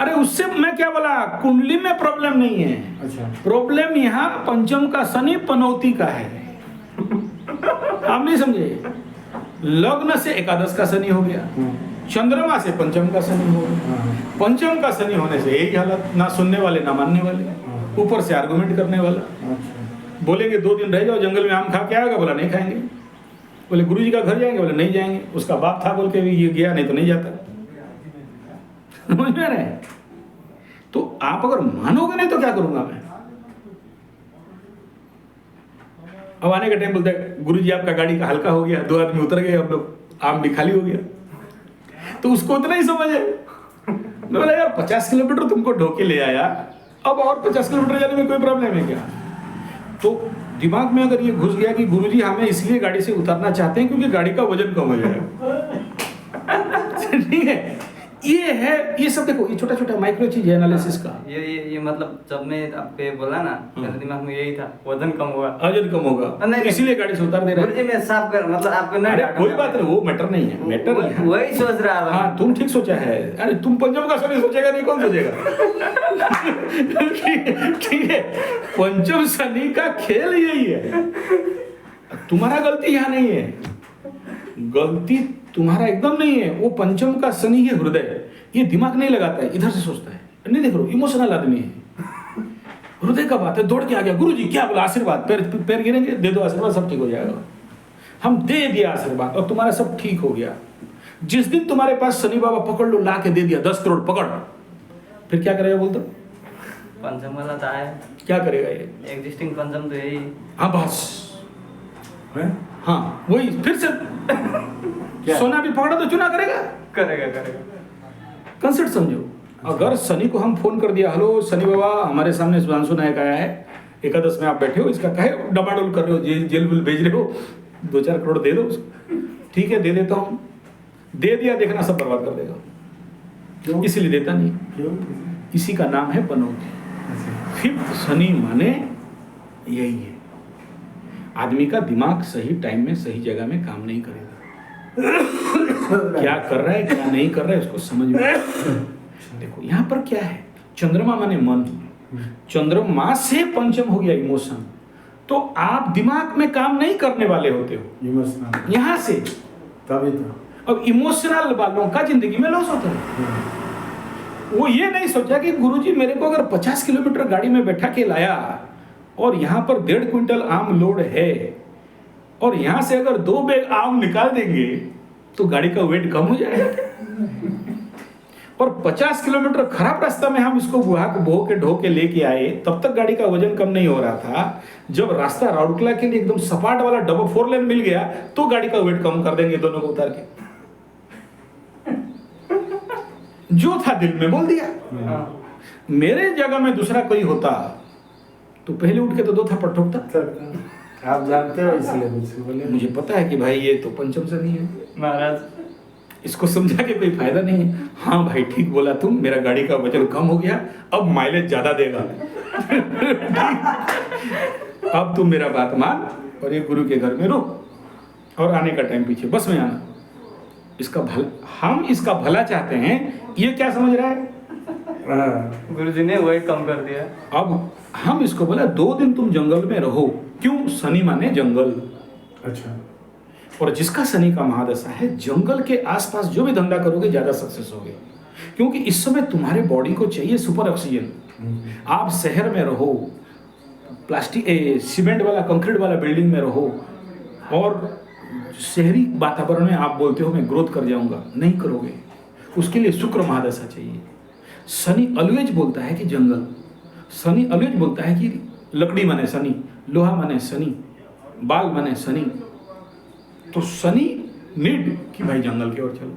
[SPEAKER 3] अरे उससे मैं क्या बोला, कुंडली में प्रॉब्लम नहीं है।
[SPEAKER 2] अच्छा,
[SPEAKER 3] प्रॉब्लम यहाँ पंचम का शनि पनौती का है। आप नहीं समझे? लग्न से एकादश का शनि हो गया, चंद्रमा से पंचम का शनि हो गया। पंचम का शनि होने से यही हालत, ना सुनने वाले ना मानने वाले, ऊपर से आर्गुमेंट करने वाला। बोलेंगे 2 दिन रह जाओ जंगल में, आम खा के आएगा, बोला नहीं खाएंगे। बोले गुरुजी का घर जाएंगे, बोले नहीं जाएंगे। उसका बाप था बोल के भी ये गया, नहीं तो नहीं जाता। समझ में रहे? तो आप अगर मानोगे नहीं तो क्या करूंगा मैं? अब आने का टाइम बोलता है गुरुजी आपका गाड़ी का हल्का हो गया, 2 आदमी उतर गए, हम लोग, आम भी खाली हो गया। तो उसको उतना ही समझ है। मैं बोला यार 50 किलोमीटर तुमको ढोके ले आया, अब और 50 किलोमीटर जाने में कोई प्रॉब्लम है क्या? तो दिमाग में अगर ये घुस गया कि गुरुजी हमें इसलिए गाड़ी से उतारना चाहते हैं क्योंकि गाड़ी का वजन कम हो जाएगा। ठीक है, ये है, ये सब देखो, ये छोटा छोटा माइक्रो चीज है एनालिसिस का।
[SPEAKER 1] ये मतलब जब मैं आपके बोला ना, मेरे दिमाग में यही था, वजन कम होगा,
[SPEAKER 3] वजन कम होगा,
[SPEAKER 1] नहीं,
[SPEAKER 3] इसीलिए गाड़ी से उतार दे रहे हैं।
[SPEAKER 1] मैं साफ कर, मतलब आपको नहीं,
[SPEAKER 3] अरे कोई बात नहीं, वो मैटर नहीं है, मैटर
[SPEAKER 1] वही सोच रहा था।
[SPEAKER 3] हाँ, तुम ठीक सोचा है। अरे तुम पंचम का शनि सोचेगा नहीं, कौन सोचेगा? ठीक है, पंचम शनि का खेल यही है। तुम्हारा गलती यहाँ नहीं है, गलती तुम्हारा एकदम नहीं है। वो पंचम का शनि है हृदय, ये दिमाग नहीं लगाता है, इधर से सोचता है। नहीं देख रहे हो, इमोशनल आदमी है, हृदय का बात है, दौड़ के आ गया, गुरुजी क्या बोला, आशीर्वाद, पैर पैर गिरेंगे, दे दो आशीर्वाद, सब ठीक हो जाएगा। हम दे दिया आशीर्वाद और तुम्हारा सब ठीक हो गया। जिस दिन तुम्हारे पास शनि बाबा पकड़ लो, ला के दे दिया 10 करोड़ पकड़, फिर क्या करेगा बोल दो?
[SPEAKER 1] पंचम वाला था है,
[SPEAKER 3] क्या करेगा ये?
[SPEAKER 1] एग्जिस्टिंग पंचम तो यही।
[SPEAKER 3] हाँ बस,
[SPEAKER 2] हैं?
[SPEAKER 3] हाँ वही फिर से सोना भी पकड़ा तो चुना करेगा।
[SPEAKER 1] करेगा।
[SPEAKER 3] कंसेप्ट समझो। अगर शनि को हम फोन कर दिया, हेलो शनि बाबा हमारे सामने सुधांशु नायक आया है, एकादश में आप बैठे हो, इसका कहे डबाडोल कर रहे हो, जेल बिल भेज रहे हो, 2-4 करोड़ दे दो उसको। ठीक है दे देता हूँ, दे दिया, देखना सब बर्बाद कर देगा।
[SPEAKER 2] क्यों?
[SPEAKER 3] इसीलिए देता नहीं।
[SPEAKER 2] क्यों?
[SPEAKER 3] इसी का नाम है पनौती। फिफ्थ शनि माने यही है, आदमी का दिमाग सही टाइम में सही जगह में काम नहीं करेगा। क्या कर रहा है क्या नहीं कर रहा है उसको समझ में। देखो यहाँ पर क्या है, चंद्रमा माने मन, चंद्रमा से पंचम हो गया इमोशन, तो आप दिमाग में काम नहीं करने वाले होते हो
[SPEAKER 2] इमोशनल,
[SPEAKER 3] यहाँ से।
[SPEAKER 2] तभी तो
[SPEAKER 3] अब इमोशनल वालों का जिंदगी में लॉस होता है। वो ये नहीं सोचा कि गुरुजी मेरे को अगर 50 किलोमीटर गाड़ी में बैठा के लाया और यहाँ पर 1.5 क्विंटल आम लोड है और यहाँ से अगर 2 बैग आम निकाल देंगे तो गाड़ी का वेट कम हो जाएगा। और 50 किलोमीटर खराब रास्ता में हम इसको बुहा को बो के ढो के लेके आए, तब तक गाड़ी का वजन कम नहीं हो रहा था। जब रास्ता राउरकेला के लिए एकदम सपाट वाला डबल 4 लेन मिल गया तो गाड़ी का वेट कम कर देंगे, दोनों को उतार के। जो था दिल में बोल दिया। मेरे जगह में दूसरा कोई होता तो पहले उठ के तो 2 थप्पड़ ठोकता।
[SPEAKER 2] आप जानते हो इसलिए मुझसे बोले।
[SPEAKER 3] मुझे पता है कि भाई ये तो पंचम शनि है
[SPEAKER 1] महाराज,
[SPEAKER 3] इसको समझा के कोई फायदा नहीं है। हाँ भाई ठीक बोला तुम, मेरा गाड़ी का वजन कम हो गया, अब माइलेज ज्यादा देगा। अब तुम मेरा बात मान और ये गुरु के घर में रुक और आने का टाइम पीछे बस में आना। इसका भला, हम इसका भला चाहते हैं, ये क्या समझ रहा है?
[SPEAKER 1] गुरुजी ने वही कम कर दिया।
[SPEAKER 3] अब हम इसको बोला 2 दिन तुम जंगल में रहो। क्यों? शनि माने जंगल।
[SPEAKER 2] अच्छा।
[SPEAKER 3] और जिसका शनि का महादशा है, जंगल के आसपास जो भी धंधा करोगे ज्यादा सक्सेस होगे, क्योंकि इस समय तुम्हारे बॉडी को चाहिए सुपर ऑक्सीजन। आप शहर में रहो, प्लास्टिक सीमेंट वाला कंक्रीट वाला बिल्डिंग में रहो और शहरी वातावरण में आप बोलते हो मैं ग्रोथ कर जाऊंगा, नहीं करोगे। उसके लिए शुक्र महादशा चाहिए। शनि ऑलवेज बोलता है कि जंगल, शनि ऑलवेज बोलता है कि लकड़ी माने शनि, लोहा माने शनि, बाल माने शनि। तो शनि नीड कि भाई जंगल की ओर चलो।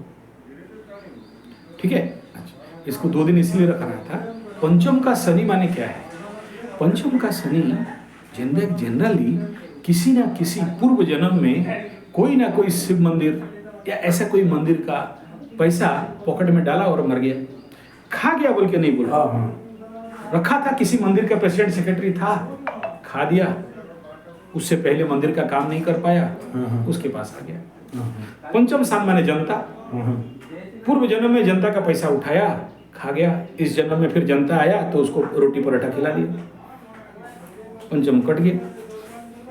[SPEAKER 3] ठीक है, अच्छा, इसको 2 दिन इसलिए रखा रहा था। पंचम का शनि माने क्या है? पंचम का शनि जनरली किसी ना किसी पूर्व जन्म में कोई ना कोई शिव मंदिर या ऐसा कोई मंदिर का पैसा पॉकेट में डाला और मर गया, खा गया बोल के नहीं बोला। रखा था, किसी मंदिर का प्रेसिडेंट सेक्रेटरी था, खा दिया, उससे पहले मंदिर का काम नहीं कर पाया, उसके पास आ गया। पंचम स्थान माने जनता, पूर्व जन्म में जनता का पैसा उठाया, खा गया, इस जन्म में फिर जनता आया तो उसको रोटी पराठा खिला दिया, पंचम कट गया।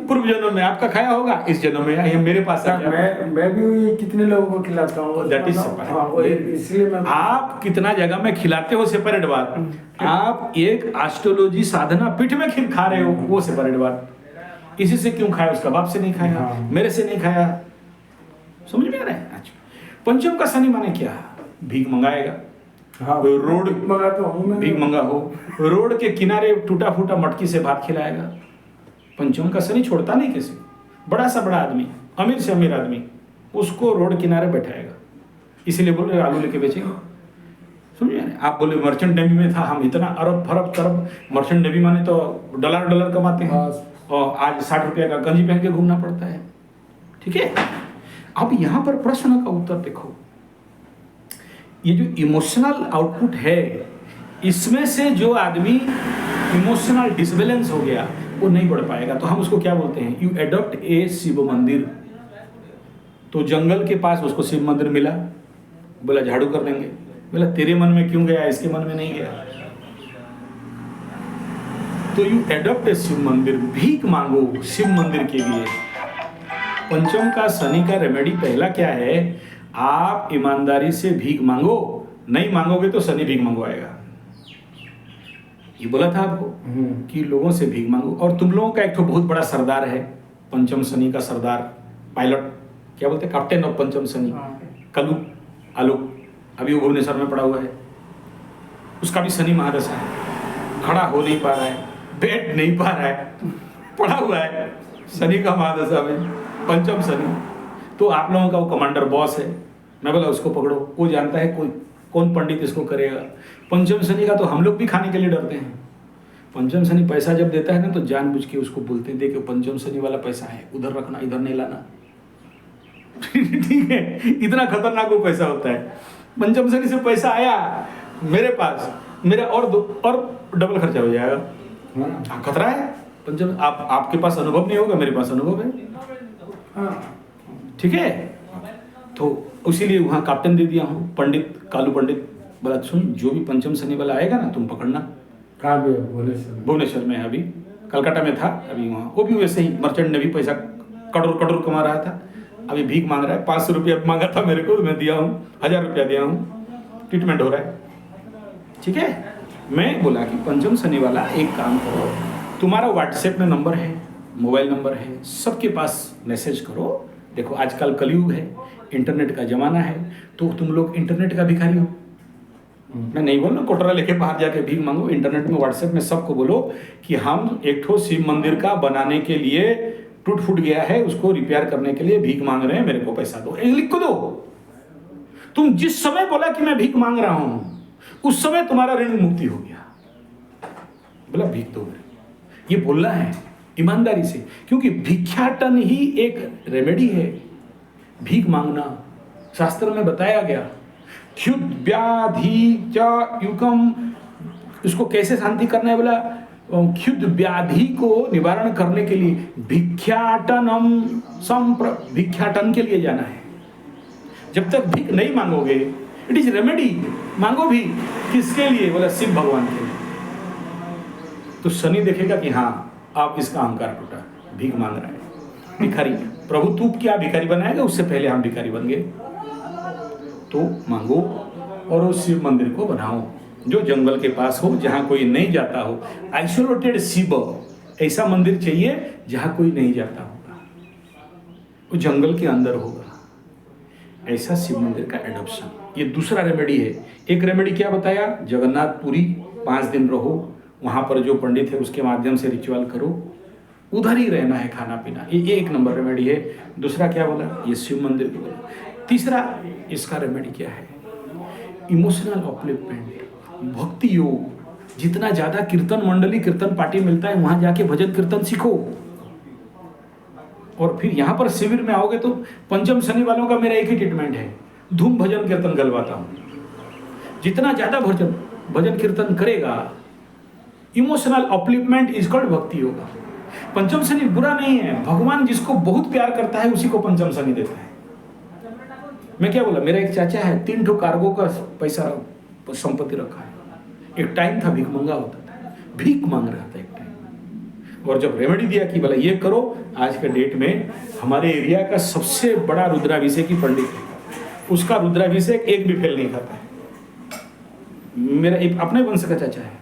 [SPEAKER 3] पूर्व जन्म में आपका खाया होगा, इस जन्म में आया मेरे पास आ गया।
[SPEAKER 2] मैं भी कितने लोगों को खिलाता हूँ,
[SPEAKER 3] दैट इज सेपरेट।
[SPEAKER 2] इसलिए मैं
[SPEAKER 3] आप कितना जगह में खिलाते हो सेपरेट बात, आप एक एस्ट्रोलॉजी साधना पीठ में खिल खा रहे हो वो सेपरेट बात। इसी से क्यों खाया, उसका बाप से नहीं खाया, मेरे से नहीं खाया, समझ में आ रहा है? अच्छा, पंचम का शनि माने क्या? भीख मंगाएगा।
[SPEAKER 2] हाँ,
[SPEAKER 3] रोड
[SPEAKER 2] मंगाता हूँ मैं,
[SPEAKER 3] भीख मंगा हो, रोड के किनारे टूटा फूटा मटकी से भात खिलाएगा। पंचम का शनि छोड़ता नहीं किसी, बड़ा सा बड़ा आदमी, अमीर से अमीर आदमी, उसको रोड किनारे बैठाएगा। इसीलिए बोल रहे आलू लेके बेचेंगे, समझिए? आप बोले मर्चेंट नेवी में था, हम इतना अरब फरब तरब, मर्चेंट नेवी माने तो डॉलर कमाते हैं और आज 60 रुपये का गंजी पहन के घूमना पड़ता है। ठीक है, अब यहाँ पर प्रश्न का उत्तर देखो, ये जो इमोशनल आउटपुट है, इसमें से जो आदमी इमोशनल डिसबैलेंस हो गया वो नहीं बढ़ पाएगा। तो हम उसको क्या बोलते हैं? यू एडॉप्ट ए शिव मंदिर। तो जंगल के पास उसको शिव मंदिर मिला, बोला झाड़ू कर देंगे, बोला तेरे मन में क्यों गया, इसके मन में नहीं गया। तो यू एडॉप्ट ए शिव मंदिर, भीख मांगो शिव मंदिर के लिए। पंचम का शनि का रेमेडी पहला क्या है? आप ईमानदारी से भीख मांगो, नहीं मांगोगे तो शनि भीख मंगवाएगा। ये बोला था आपको कि लोगों से भीख मांगो। और तुम लोगों का एक तो बहुत बड़ा सरदार है, पंचम शनि का सरदार, पायलट, क्या बोलते हैं, कैप्टन ऑफ पंचम शनि, कलू आलोक, अभी वो भुवनेश्वर में पड़ा हुआ है, उसका भी शनि महादशा है, खड़ा हो नहीं पा रहा है, बैठ नहीं पा रहा है, पड़ा हुआ है शनि का महादशा में, पंचम शनि। तो आप लोगों का वो कमांडर बॉस है, मैं बोला उसको पकड़ो, वो जानता है कोई कौन पंडित इसको करेगा। पंचम शनि का तो हम लोग भी खाने के लिए डरते हैं। पंचम शनि पैसा जब देता है ना तो जानबूझ के उसको बोलते हैं, देखो पंचम शनि वाला पैसा है, उधर रखना, इधर नहीं लाना। ठीक है, इतना खतरनाक वो पैसा होता है। पंचम शनि से पैसा आया मेरे पास, मेरा और डबल खर्चा हो जाएगा। खतरा है पंचम। आपके पास अनुभव नहीं होगा, मेरे पास अनुभव है। ठीक है, तो इसीलिए वहाँ कैप्टन दे दिया हूँ, पंडित कालू पंडित। बोला सुन, जो भी पंचम शनि वाला आएगा ना तुम पकड़ना।
[SPEAKER 2] कहाँ पे?
[SPEAKER 3] भुवनेश्वर में, अभी कलकत्ता में था, अभी वहाँ वो भी वैसे ही मर्चेंट ने भी पैसा करोड़ कमा रहा था, अभी भीख मांग रहा है। 500 रुपया मांगा था मेरे को, मैं दिया हूँ, 1000 रुपया दिया हूँ, ट्रीटमेंट हो रहा है। ठीक है, मैं बोला कि पंचम शनि वाला एक काम करो, तुम्हारा व्हाट्सएप में नंबर है, मोबाइल नंबर है, सबके पास मैसेज करो। देखो आजकल कलयुग है, इंटरनेट का जमाना है, तो तुम लोग इंटरनेट का भिखारी हो। मैं नहीं बोल रहा कोटरा लेके बाहर जाके भीख मांगो, इंटरनेट में व्हाट्सएप में सबको बोलो कि हम एक ठो शिव मंदिर का बनाने के लिए टूट फूट गया है, उसको रिपेयर करने के लिए भीख मांग रहे हैं, मेरे को पैसा दो। लिख को दो। तुम जिस समय बोला कि मैं भीख मांग रहा हूं उस समय तुम्हारा ऋण मुक्ति हो गया। बोला भीख दो, ये बोलना है ईमानदारी से, क्योंकि भिक्षाटन ही एक रेमेडी है। भीख मांगना शास्त्र में बताया गया, क्षुद व्याधि च युकम, उसको कैसे शांति करना है, बोला क्षुद व्याधि को निवारण करने के लिए भिक्षाटनम भिक्षाटन के लिए जाना है। जब तक भीख नहीं मांगोगे, इट इज रेमेडी, मांगो भी किसके लिए, बोला शिव भगवान के लिए। तो शनि देखेगा कि हाँ आप इसका अहंकार टूटा, भीख मांग रहा है, भिखारी। प्रभु तू क्या भिखारी बनाएगा, उससे पहले हम भिखारी बन गए। तो मांगो और उस शिव मंदिर को बनाओ जो जंगल के पास हो, जहां कोई नहीं जाता हो। आइसोलेटेड शिव, ऐसा मंदिर चाहिए जहां कोई नहीं जाता होगा, वो जंगल के अंदर होगा, ऐसा शिव मंदिर का एडॉप्शन। ये दूसरा रेमेडी है। एक रेमेडी क्या बताया, जगन्नाथपुरी 5 दिन रहो, वहां पर जो पंडित है उसके माध्यम से रिचुअल करो, उधर ही रहना है, खाना पीना, ये 1 नंबर रेमेडी है। दूसरा क्या बोला, ये शिव मंदिर को बोला। तीसरा इसका रेमेडी क्या है, इमोशनल अपलिफ्टमेंट, भक्ति योग। जितना ज्यादा कीर्तन मंडली कीर्तन पार्टी मिलता है वहां जाके भजन कीर्तन सीखो। और फिर यहाँ पर शिविर में आओगे तो पंचम शनि वालों का मेरा एक ही ट्रीटमेंट है, धूम भजन कीर्तन गलवाता हूँ। जितना ज्यादा भजन कीर्तन करेगा, इमोशनल अपलिफ्टमेंट इज कॉल्ड भक्ति योगा। पंचम शनि बुरा नहीं है, भगवान जिसको बहुत प्यार करता है उसी को पंचम शनि देता है। मैं क्या बोला, मेरा एक चाचा है, 3 ठो कार्गो का पैसा संपत्ति रखा है। एक टाइम था भीख मंगा होता था, भीख मांग रहा था एक टाइम। और जब रेमेडी दिया कि बोला ये करो, आज के डेट में हमारे एरिया का सबसे बड़ा रुद्राभिषेक की पंडित है, उसका रुद्राभिषेक एक भी फेल नहीं खाता है। मेरा एक अपने वंश का चाचा है,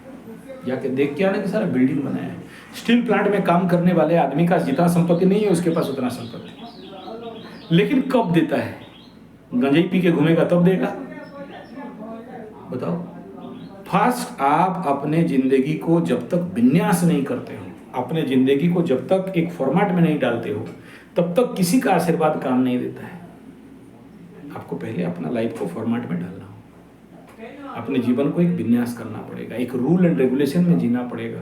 [SPEAKER 3] जाके देख के आने के सारा बिल्डिंग बनाया है। स्टील प्लांट में काम करने वाले आदमी का जितना संपत्ति नहीं है उसके पास उतना संपत्ति, लेकिन कब देता है, गंजाई पी के घूमेगा तब देगा। बताओ, फर्स्ट आप अपने जिंदगी को जब तक विन्यास नहीं करते हो, अपने जिंदगी को जब तक एक फॉर्मेट में नहीं डालते हो, तब तक किसी का आशीर्वाद काम नहीं देता है। आपको पहले अपना लाइफ को फॉर्मेट में डालना हो, अपने जीवन को एक विन्यास करना पड़ेगा, एक रूल एंड रेगुलेशन में जीना पड़ेगा।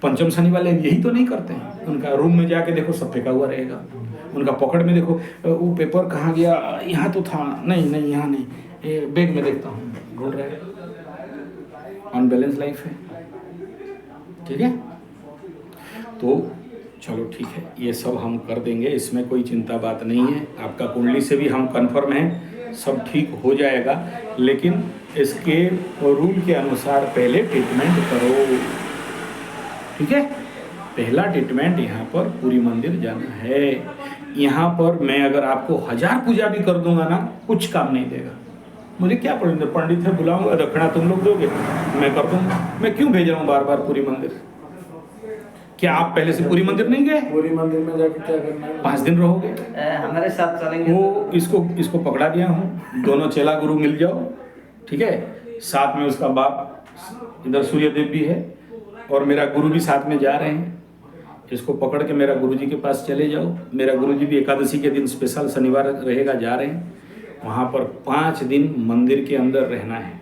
[SPEAKER 3] पंचम शनि वाले यही तो नहीं करते हैं। उनका रूम में जाके देखो सब फेंका हुआ रहेगा, उनका पॉकेट में देखो वो पेपर कहाँ गया, यहाँ तो था, नहीं यहाँ नहीं, ये बैग में देखता हूँ, ढूंढ रहा है। अनबैलेंस लाइफ है, ठीक है। तो चलो ठीक है, ये सब हम कर देंगे, इसमें कोई चिंता बात नहीं है। आपका कुंडली से भी हम कंफर्म हैं, सब ठीक हो जाएगा, लेकिन इसके रूल के अनुसार पहले ट्रीटमेंट करो, ठीक है। पहला ट्रीटमेंट यहाँ पर पूरी मंदिर जाना है। यहाँ पर मैं अगर आपको 1000 पूजा भी कर दूंगा ना, कुछ काम नहीं देगा। मुझे क्या पंडित है बुलाऊंगा, दक्षिणा तुम लोग दोगे, मैं कर दूंगा। मैं क्यों भेज रहा हूँ बार बार पूरी मंदिर? क्या आप पहले से पूरी मंदिर नहीं गए?
[SPEAKER 2] पूरी मंदिर में जाके क्या करना है?
[SPEAKER 3] 5 दिन रहोगे।
[SPEAKER 1] हमारे साथ चलेंगे
[SPEAKER 3] वो इसको पकड़ा दिया हूँ, दोनों चेला गुरु मिल जाओ, ठीक है। साथ में उसका बाप इधर सूर्यदेव भी है और मेरा गुरु भी साथ में जा रहे हैं। इसको पकड़ के मेरा गुरुजी के पास चले जाओ। मेरा गुरुजी भी एकादशी के दिन स्पेशल शनिवार रहेगा, जा रहे हैं वहाँ पर। 5 दिन मंदिर के अंदर रहना है।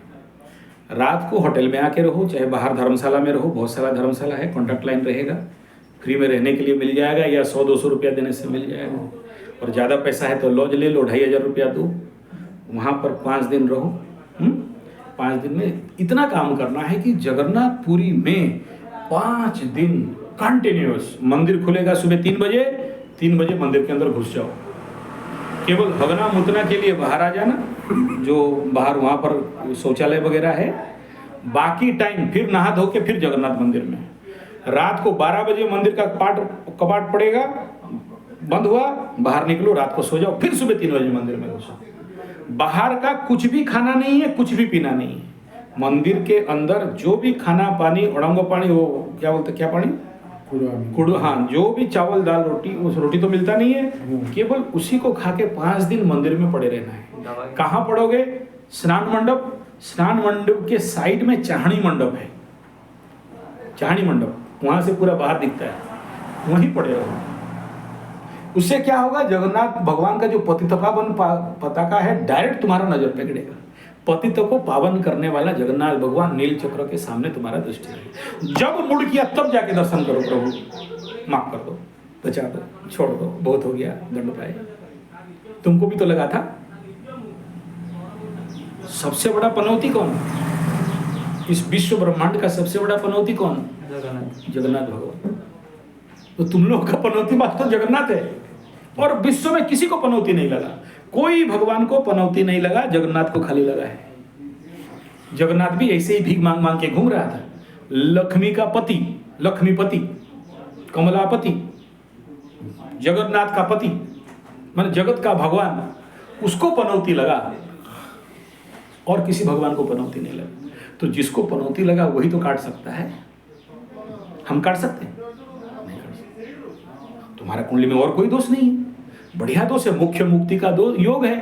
[SPEAKER 3] रात को होटल में आके रहो, चाहे बाहर धर्मशाला में रहो, बहुत सारा धर्मशाला है, कॉन्टैक्ट लाइन रहेगा, फ्री में रहने के लिए मिल जाएगा, या 100-200 रुपया देने से मिल जाएगा। और ज़्यादा पैसा है तो लॉज ले लो, 2500 रुपया दो, वहाँ पर 5 दिन रहो। 5 दिन में इतना काम करना है कि जगन्नाथपुरी में 5 दिन कंटिन्यूस। मंदिर खुलेगा सुबह 3 बजे, 3 बजे मंदिर के अंदर घुस जाओ। केवल भगना मुतना के लिए बाहर आ जाना, जो बाहर वहाँ पर शौचालय वगैरह है। बाकी टाइम फिर नहा धो के फिर जगन्नाथ मंदिर में। रात को 12 बजे मंदिर का कपाट पड़ेगा, बंद हुआ, बाहर निकलो, रात को सो जाओ, फिर सुबह 3 बजे मंदिर में घुसो। बाहर का कुछ भी खाना नहीं है, कुछ भी पीना नहीं है। मंदिर के अंदर जो भी खाना पानी, उड़ंग पानी, वो क्या बोलते, क्या पानी, कुड़, हाँ, जो भी चावल दाल रोटी, उस रोटी तो मिलता नहीं है, केवल उसी को खा के 5 दिन मंदिर में पड़े रहना है। कहाँ पड़ोगे? स्नान मंडप। स्नान मंडप के साइड में चाहनी मंडप है, चाहनी मंडप, वहां से पूरा बाहर दिखता है, वहीं पड़े रहो। उससे क्या होगा? जगन्नाथ भगवान का जो पतितपावन पताका है, डायरेक्ट तुम्हारा नजर पकड़ेगा। पतित को पावन करने वाला जगन्नाथ भगवान नील चक्र के सामने तुम्हारा दृष्टि है। जब मुड़ किया तब जाके दर्शन करो, प्रभु माफ कर दो, बचा दो, छोड़ दो, बहुत हो गया, दंड पाए। तुमको भी तो लगा था। सबसे बड़ा पनौती कौन? इस विश्व ब्रह्मांड का सबसे बड़ा पनौती कौन? जगन्नाथ भगवान। तो तुम लोग का पनौती बात तो जगन्नाथ है, और विश्व में किसी को पनौती नहीं लगा। कोई भगवान को पनौती नहीं लगा, जगन्नाथ को खाली लगा है। जगन्नाथ भी ऐसे ही भीख मांग मांग के घूम रहा था। लक्ष्मी का पति, लक्ष्मीपति, कमलापति, जगन्नाथ का पति, माने जगत का भगवान, उसको पनौती लगा, और किसी भगवान को पनौती नहीं लगा। तो जिसको पनौती लगा वही तो काट सकता है। हम काट सकते हैं? नहीं काट सकते। तुम्हारा कुंडली में और कोई दोष नहीं है, बढ़िया दोष है, मुख्य मुक्ति का दो योग है।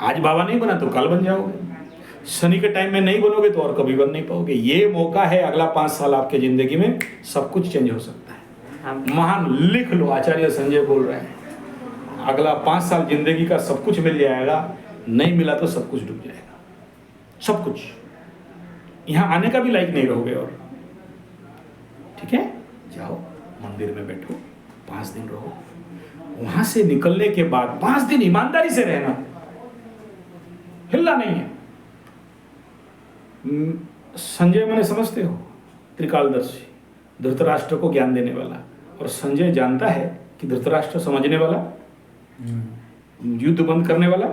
[SPEAKER 3] आज बाबा नहीं बना तो कल बन जाओगे। शनि के टाइम में नहीं बनोगे तो और कभी बन नहीं पाओगे। ये मौका है, अगला 5 साल आपके जिंदगी में सब कुछ चेंज हो सकता है। महान लिख लो, आचार्य संजय बोल रहे हैं, अगला 5 साल जिंदगी का सब कुछ मिल जाएगा, नहीं मिला तो सब कुछ डूब जाएगा, सब कुछ। यहां आने का भी लायक नहीं रहोगे। और ठीक है, जाओ मंदिर में बैठो, 5 दिन रहो। वहां से निकलने के बाद 5 दिन ईमानदारी से रहना, हिलना नहीं है। संजय मैंने समझते हो, त्रिकालदर्शी, धृतराष्ट्र को ज्ञान देने वाला। और संजय जानता है कि धृतराष्ट्र समझने वाला, युद्ध बंद करने वाला,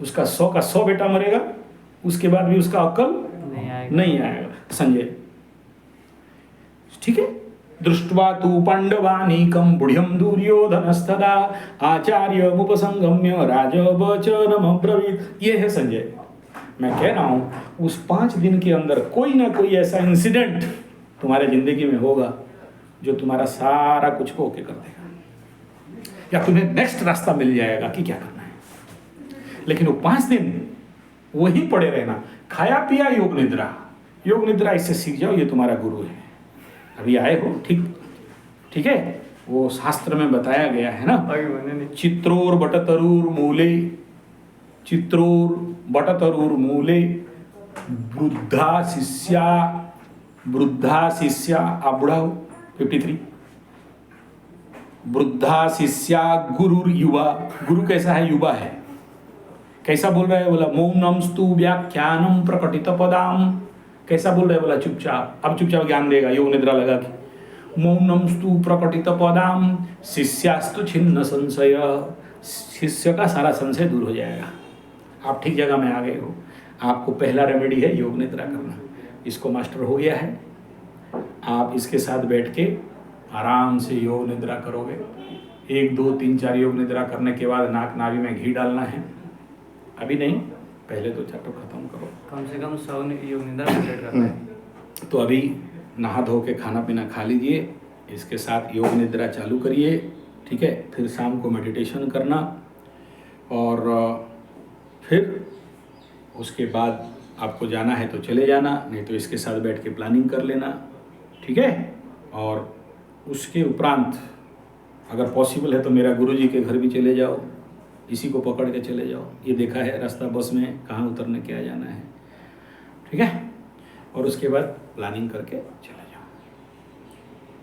[SPEAKER 3] उसका 100 का 100 बेटा मरेगा, उसके बाद भी उसका अक्ल नहीं आएगा संजय। ठीक है। दृष्ट्वा तु पांडवानीकं बुढ़ियं दुर्योधनस्तदा आचार्यमुपसंगम्य राजवचनमब्रवीत्। ये है संजय। मैं कह रहा हूं उस 5 दिन के अंदर कोई ना कोई ऐसा इंसिडेंट तुम्हारे जिंदगी में होगा जो तुम्हारा सारा कुछ को ओके कर देगा, या तुम्हें नेक्स्ट रास्ता मिल जाएगा कि क्या करना है। लेकिन वो 5 दिन वहीं पड़े रहना, खाया पिया योग निद्रा। योग निद्रा इससे सीख जाओ, ये तुम्हारा गुरु है। अभी आए हो, ठीक है, वो शास्त्र में बताया गया है ना, चित्रोर बटतरूर मूले, चित्रोर बटतरूर मूले वृद्धा शिष्या आप बुढ़ा हो 53, वृद्धा शिष्या गुरुर युवा। गुरु कैसा है? युवा है। कैसा बोल रहा है? बोला मौनमस्तु व्याख्यानम प्रकटित पदाम। कैसा बोल रहा है? बोला चुपचाप। अब चुपचाप ज्ञान देगा योग निद्रा लगा के। मौनमस्तु प्रकटित पदाम शिष्यास्तु छिन्न संशय। शिष्य का सारा संशय दूर हो जाएगा। आप ठीक जगह में आ गए हो। आपको पहला रेमेडी है योग निद्रा करना। इसको मास्टर हो गया है, आप इसके साथ बैठ के आराम से योग निद्रा करोगे। 1 2 3 4 योग निद्रा करने के बाद नाक नाभि में घी डालना है, अभी नहीं, पहले तो चैप्टर खत्म करो।
[SPEAKER 1] कम से कम 100 योग निद्रा कंप्लीट करना है।
[SPEAKER 3] तो अभी नहा धो के खाना पीना खा लीजिए, इसके साथ योग निद्रा चालू करिए, ठीक है। फिर शाम को मेडिटेशन करना, और फिर उसके बाद आपको जाना है तो चले जाना, नहीं तो इसके साथ बैठ के प्लानिंग कर लेना, ठीक है। और उसके उपरांत अगर पॉसिबल है तो मेरा गुरुजी के घर भी चले जाओ, इसी को पकड़ के चले जाओ। ये देखा है रास्ता बस में कहाँ उतरने क्या जाना है, ठीक है। और उसके बाद प्लानिंग करके चले जाओ,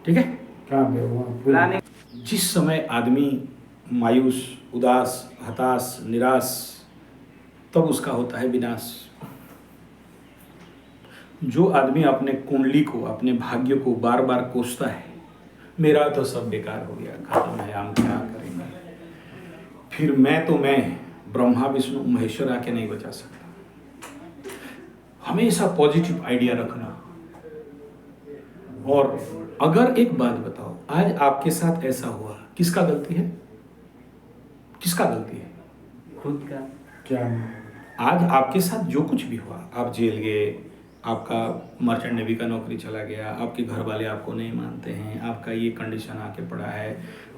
[SPEAKER 3] ठीक है।
[SPEAKER 2] कहाँ पे वहाँ
[SPEAKER 1] प्लानिंग
[SPEAKER 3] जिस समय आदमी मायूस, उदास, हताश, निराश, तब उसका होता है विनाश। जो आदमी अपने कुंडली को, अपने भाग्य को बार बार कोसता है, मेरा तो सब बेकार हो गया, खत्म है, हम क्या करेंगे, फिर मैं ब्रह्मा विष्णु महेश्वर आके नहीं बचा सकता। हमेशा पॉजिटिव आइडिया रखना। और अगर एक बात बताओ, आज आपके साथ ऐसा हुआ, किसका गलती है? किसका गलती है?
[SPEAKER 1] खुद का।
[SPEAKER 2] क्या
[SPEAKER 3] आज आपके साथ जो कुछ भी हुआ, आप जेल गए, आपका मर्चेंट नेवी का नौकरी चला गया, आपके घर वाले आपको नहीं मानते हैं, आपका ये कंडीशन आके पड़ा है,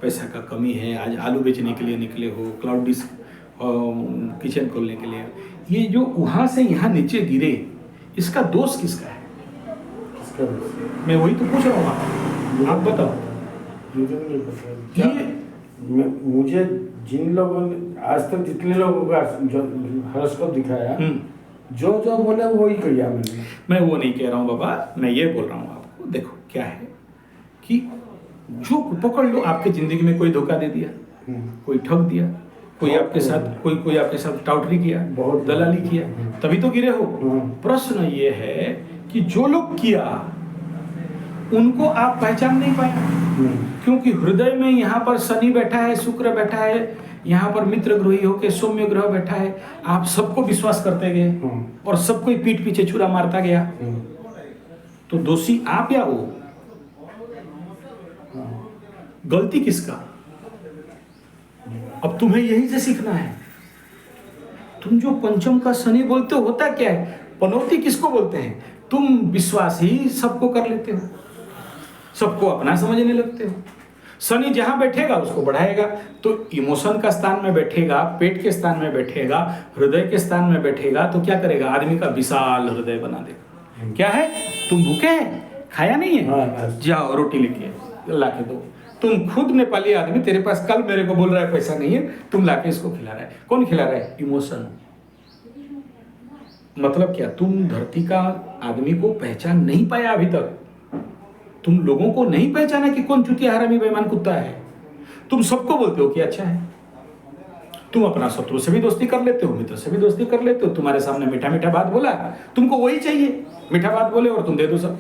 [SPEAKER 3] पैसा का कमी है, आज आलू बेचने के लिए निकले हो, क्लाउड डिस्क किचन खोलने के लिए, ये जो वहाँ से यहाँ नीचे गिरे, इसका दोष किसका है?
[SPEAKER 2] किसका?
[SPEAKER 3] मैं वही तो पूछ रहा हूँ, आप बताओ।
[SPEAKER 2] मुझे नहीं पता। क्या मुझे जिन लोगों ने आज तक जितने लोगों का जो हॉरोस्कोप दिखाया, जो जो बोले वही किया मैंने।
[SPEAKER 3] मैं वो नहीं कह रहा हूँ बाबा, मैं ये बोल रहा हूँ आपको। देखो क्या है कि जो पकड़ लो, आपके जिंदगी में कोई धोखा दे दिया, कोई ठग दिया, कोई आपके साथ कोई आपके साथ टाउटरी किया,
[SPEAKER 2] बहुत
[SPEAKER 3] दलाली किया, तभी तो गिरे हो। प्रश्न ये है कि जो लोग किया उनको आप पहचान नहीं पाए, क्योंकि हृदय में यहाँ पर शनि बैठा है, शुक्र बैठा है, यहाँ पर मित्र ग्रही होके सौम्य ग्रह बैठा है, आप सबको विश्वास करते गए और सबको पीठ पीछे छुरा मारता गया, तो दोषी आप या वो? गलती किसका? अब तुम्हें यही से सीखना है। तुम जो पंचम का शनि बोलते हो, होता क्या है? पनौती किसको बोलते हैं? तुम विश्वास ही सबको कर लेते हो, सबको अपना समझने लगते हो। शनि जहां बैठेगा उसको बढ़ाएगा, तो इमोशन का स्थान में बैठेगा, पेट के स्थान में बैठेगा, हृदय के स्थान में बैठेगा, तो क्या करेगा? आदमी का विशाल हृदय बना देगा। क्या है? तुम भूखे हैं, खाया नहीं है, जाओ रोटी लेके ला के दो। तुम खुद नेपाली आदमी, तेरे पास कल मेरे को बोल रहा है पैसा नहीं है, तुम लाके इसको खिला रहा है। कौन खिला रहा है? इमोशन। मतलब क्या? तुम धरती का आदमी को पहचान नहीं पाया अभी तक। तुम लोगों को नहीं पहचाना कि कौन चुतिया, हरामी, बेईमान, कुत्ता है। तुम सबको बोलते हो कि अच्छा है। तुम अपना शत्रु से भी दोस्ती कर लेते हो, मित्र से भी दोस्ती कर लेते हो। तुम्हारे सामने मीठा मीठा बात बोला, तुमको वही चाहिए, मीठा बात बोले और तुम दे दो सब।